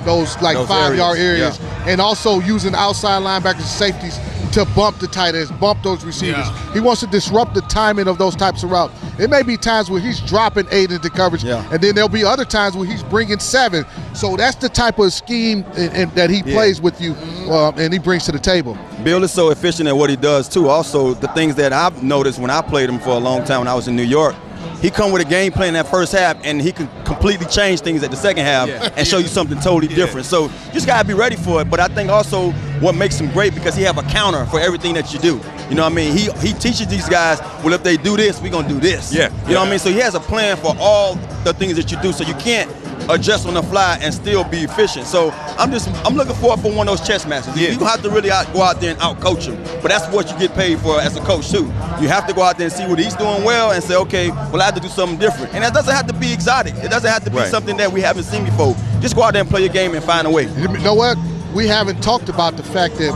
those 5-yard areas, and also using outside linebackers and safeties to bump the tight ends, bump those receivers. He wants to disrupt the timing of those types of routes. It may be times where he's dropping 8 into coverage, and then there'll be other times where he's bringing 7. So that's the type of scheme that he plays with you and he brings to the table. Bill is so efficient at what he does, too. Also, the things that I've noticed when I played him for a long time when I was in New York, he come with a game plan in that first half, and he can completely change things at the second half and show you something totally different. So you just got to be ready for it. But I think also what makes him great, because he have a counter for everything that you do. You know what I mean? He teaches these guys, well, if they do this, we're going to do this. You know what I mean? So he has a plan for all the things that you do, so you can't adjust on the fly and still be efficient. So I'm looking forward for one of those chess matches. You don't have to really go out there and out-coach him, but that's what you get paid for as a coach, too. You have to go out there and see what he's doing well and say, okay, well, I have to do something different. And that doesn't have to be exotic. It doesn't have to be something that we haven't seen before. Just go out there and play your game and find a way. You know what? We haven't talked about the fact that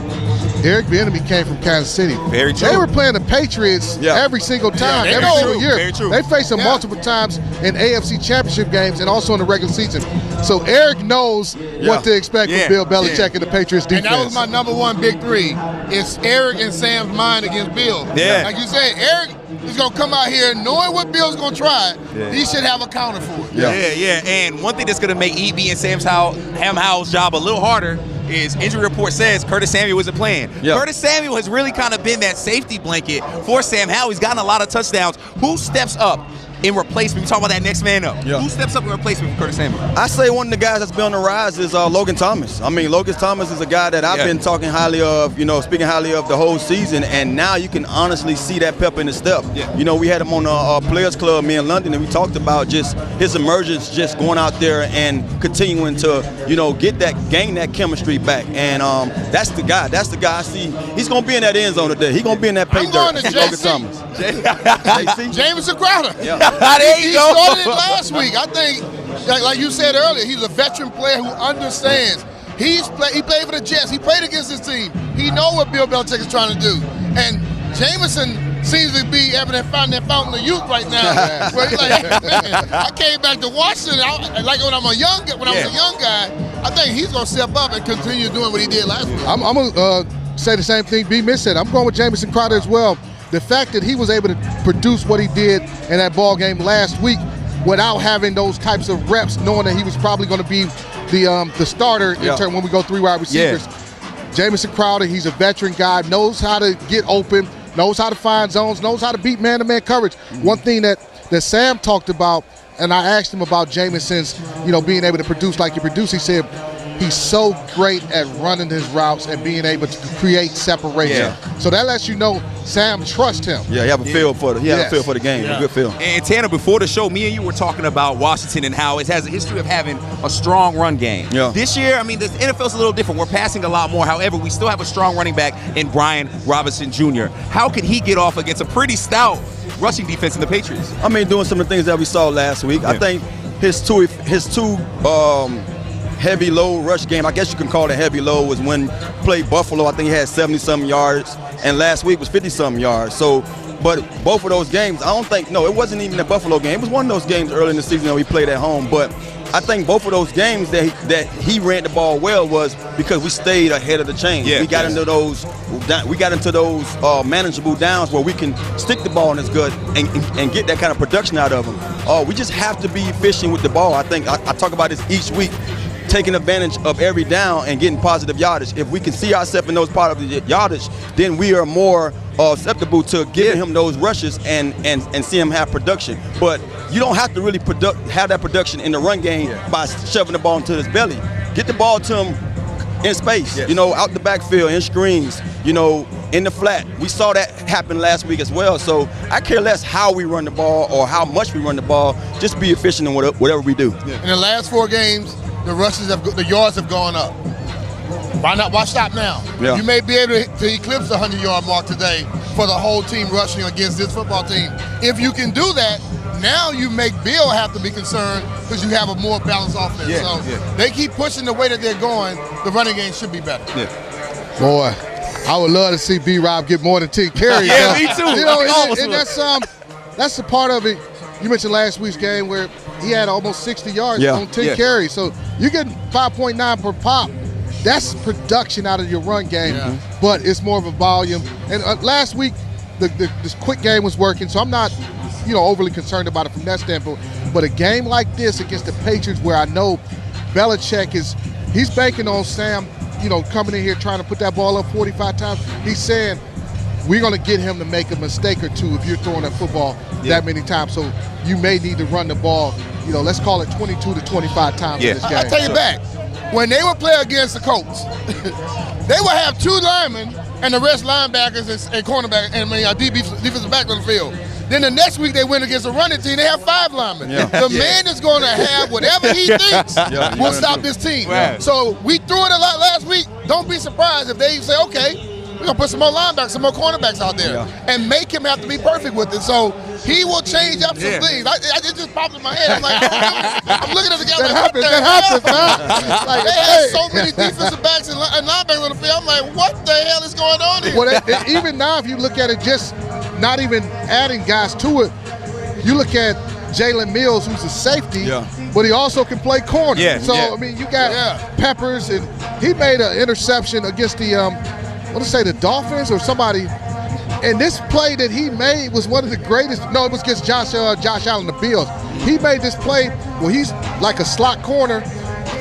Eric Bieniemy came from Kansas City. Very true. They were playing the Patriots every single time, every single year. Very true. They faced them multiple times in AFC Championship games and also in the regular season. So Eric knows what to expect from Bill Belichick and the Patriots defense. And that was my number 1 big 3. It's Eric and Sam's mind against Bill. Like you said, Eric is going to come out here knowing what Bill's going to try. He should have a counter for it. And one thing that's going to make EB and Sam Howell's job a little harder is injury report says Curtis Samuel isn't playing. Curtis Samuel has really kind of been that safety blanket for Sam Howell. He's gotten a lot of touchdowns. Who steps up in replacement? We talk about that next man up. Who steps up in replacement for Curtis Samuel? I say one of the guys that's been on the rise is Logan Thomas. I mean, Logan Thomas is a guy that I've been talking highly of, speaking highly of the whole season, and now you can honestly see that pep in his step. We had him on our Players Club, me in London, and we talked about just his emergence, just going out there and continuing to, gain that chemistry back. And that's the guy. That's the guy I see. He's going to be in that end zone today. He's going to be in that pay dirt. I'm going to Logan Thomas. Jameson Crowder. Yeah. There you he go. started it last week. I think, like you said earlier, he's a veteran player who understands. He played for the Jets. He played against his team. He knows what Bill Belichick is trying to do. And Jameson seems to be having that fountain of youth right now. Where he's like, hey, man, I came back to Washington. Like when I was a young guy, I think he's going to step up and continue doing what he did last week. I'm going to say the same thing B-Mitch said. I'm going with Jamison Crowder as well. The fact that he was able to produce what he did in that ball game last week without having those types of reps, knowing that he was probably going to be the starter in turn when we go 3 wide receivers. Jamison Crowder, he's a veteran guy, knows how to get open, knows how to find zones, knows how to beat man-to-man coverage. One thing that Sam talked about, and I asked him about Jameson's, being able to produce like he produced, he said he's so great at running his routes and being able to create separation. Yeah. So that lets you know Sam trusts him. Yeah, he have a feel for the feel for the game, a good feel. And Tanner, before the show, me and you were talking about Washington and how it has a history of having a strong run game. Yeah. This year, I mean, the NFL's a little different. We're passing a lot more. However, we still have a strong running back in Brian Robinson Jr. How can he get off against a pretty stout rushing defense in the Patriots? I mean, doing some of the things that we saw last week. I think his two heavy low rush game, I guess you can call it heavy low, was when played Buffalo. I think he had 70-something yards, and last week was 50-something yards. So, but both of those games, it wasn't even a Buffalo game. It was one of those games early in the season that we played at home. But I think both of those games that he ran the ball well was because we stayed ahead of the chain. We got into those manageable downs where we can stick the ball in his gut and get that kind of production out of him. We just have to be efficient with the ball. I think I talk about this each week, taking advantage of every down and getting positive yardage. If we can see ourselves in those positive yardage, then we are more susceptible to giving him those rushes and see him have production. But you don't have to really have that production in the run game by shoving the ball into his belly. Get the ball to him in space, out the backfield, in screens, in the flat. We saw that happen last week as well. So I care less how we run the ball or how much we run the ball. Just be efficient in whatever we do. In the last 4 games, the yards have gone up. Why not? Why stop now? Yeah. You may be able to eclipse the 100-yard mark today for the whole team rushing against this football team. If you can do that, now you make Bill have to be concerned because you have a more balanced offense. They keep pushing the way that they're going. The running game should be better. Boy, I would love to see B-Rob get more than 10 carries. Me too. And that's the part of it. You mentioned last week's game where he had almost 60 yards on 10 carries. So you're getting 5.9 per pop. That's production out of your run game, but it's more of a volume. And last week, this quick game was working, so I'm not overly concerned about it from that standpoint. But a game like this against the Patriots where I know Belichick he's banking on Sam, coming in here trying to put that ball up 45 times. He's saying, we're going to get him to make a mistake or two if you're throwing that football that many times. So you may need to run the ball, let's call it 22 to 25 times in this game. I'll tell you back, when they would play against the Colts, they would have 2 linemen and the rest linebackers and cornerbacks and defensive back on the field. Then the next week they win against a running team, they have 5 linemen. The man is going to have whatever he thinks will stop this team. So we threw it a lot last week. Don't be surprised if they say, okay, we're going to put some more linebackers, some more cornerbacks out there and make him have to be perfect with it. So he will change up some things. It just popped in my head. I'm like, I'm looking at the guy like, that happens, man. Like, they have so many defensive backs and linebackers on the field. I'm like, what the hell is going on here? Well, even now, if you look at it, just not even adding guys to it, you look at Jalen Mills, who's a safety, but he also can play corner. I mean, you got Peppers, and he made an interception against the the Dolphins or somebody. And this play that he made was one of the greatest. No, it was against Josh Allen, the Bills. He made this play where he's like a slot corner,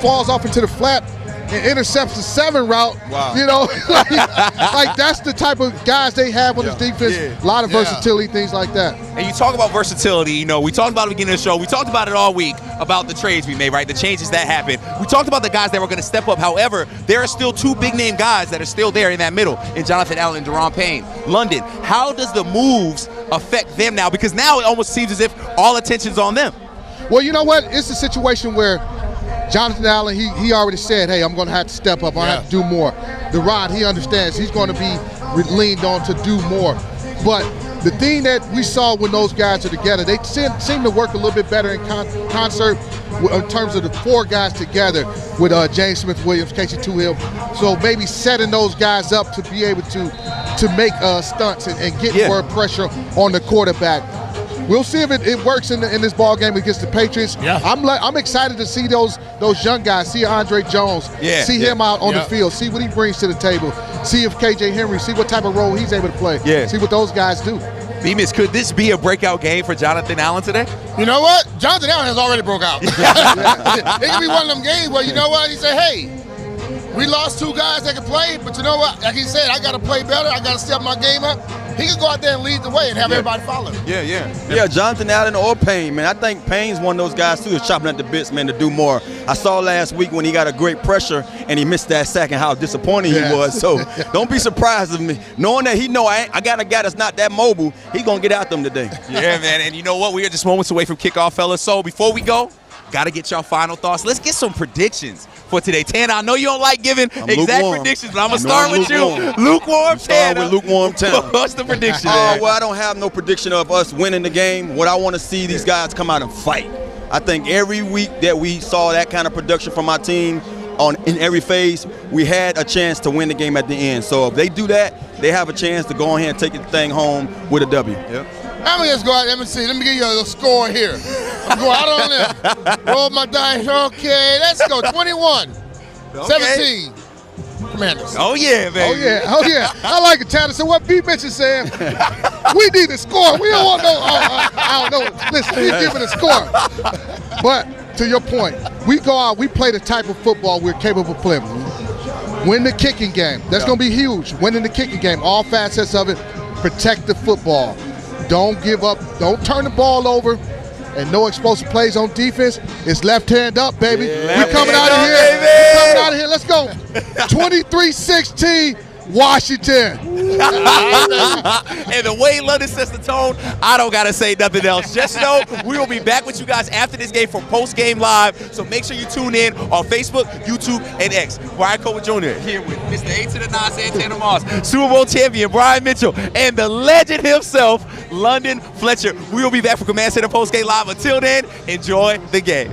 falls off into the flat, and intercepts the 7 route. Wow. Like that's the type of guys they have on this defense. A lot of versatility, things like that. And you talk about versatility, we talked about it at the beginning of the show. We talked about it all week about the trades we made, right? The changes that happened. We talked about the guys that were going to step up. However, there are still 2 big-name guys that are still there in that middle, in Jonathan Allen and Daron Payne. London, how does the moves affect them now? Because now it almost seems as if all attention's on them. Well, you know what? It's a situation where Jonathan Allen, he already said, hey, I'm going to have to step up. I'm going to have to do more. Daron, he understands he's going to be leaned on to do more. But the thing that we saw when those guys are together, they seem to work a little bit better in concert in terms of the 4 guys together with James Smith-Williams, Casey Tuhill. So maybe setting those guys up to be able to make stunts and get more pressure on the quarterback. We'll see if it works in this ball game against the Patriots. Yeah. I'm excited to see those young guys, see Andre Jones, see him out on the field, see what he brings to the table, see if KJ Henry, see what type of role he's able to play, see what those guys do. Bemis, could this be a breakout game for Jonathan Allen today? You know what? Jonathan Allen has already broke out. It could be one of them games where, you know what, he said, hey, we lost 2 guys that could play, but you know what? Like he said, I got to play better. I got to step my game up. He could go out there and lead the way and have everybody follow. Yeah, Jonathan Allen or Payne, man. I think Payne's one of those guys, too, that's chopping at the bits, man, to do more. I saw last week when he got a great pressure and he missed that sack and how disappointing he was. So don't be surprised of me. Knowing that he know I got a guy that's not that mobile, he's going to get out them today. Yeah, man. And you know what? We are just moments away from kickoff, fellas. So before we go, got to get y'all final thoughts. Let's get some predictions for today. Tanner, I know you don't like giving exact predictions, but I'm going to start with you. Lukewarm Tanner. With lukewarm Tanner. What's the prediction, man? Well, I don't have no prediction of us winning the game. What I want to see these guys come out and fight. I think every week that we saw that kind of production from our team in every phase, we had a chance to win the game at the end. So if they do that, they have a chance to go ahead and take the thing home with a W. Yep. I'm going to just go out there and see. Let me give you a little score here. I'm going out on there. Roll my dice. Okay, let's go. 21-17. Commanders. Oh, yeah, baby. Oh, yeah. I like it, Tanner. So what B. Mitch is saying, we need to score. We don't want no, I don't know. Listen, we're giving a score. But to your point, we go out, we play the type of football we're capable of playing. Win the kicking game. That's going to be huge. Winning the kicking game. All facets of it. Protect the football. Don't give up. Don't turn the ball over. And no explosive plays on defense. It's left hand up, baby. We're coming out of here. We're coming out of here. Let's go. 23-16, Washington. And the way London sets the tone, I don't got to say nothing else. Just know we will be back with you guys after this game for post-game live. So make sure you tune in on Facebook, YouTube, and X. Brian Cole Jr. here with Mr. A to the 9 Santana Moss, Super Bowl champion Brian Mitchell, and the legend himself, London Fletcher. We will be back for Command Center post-game live. Until then, enjoy the game.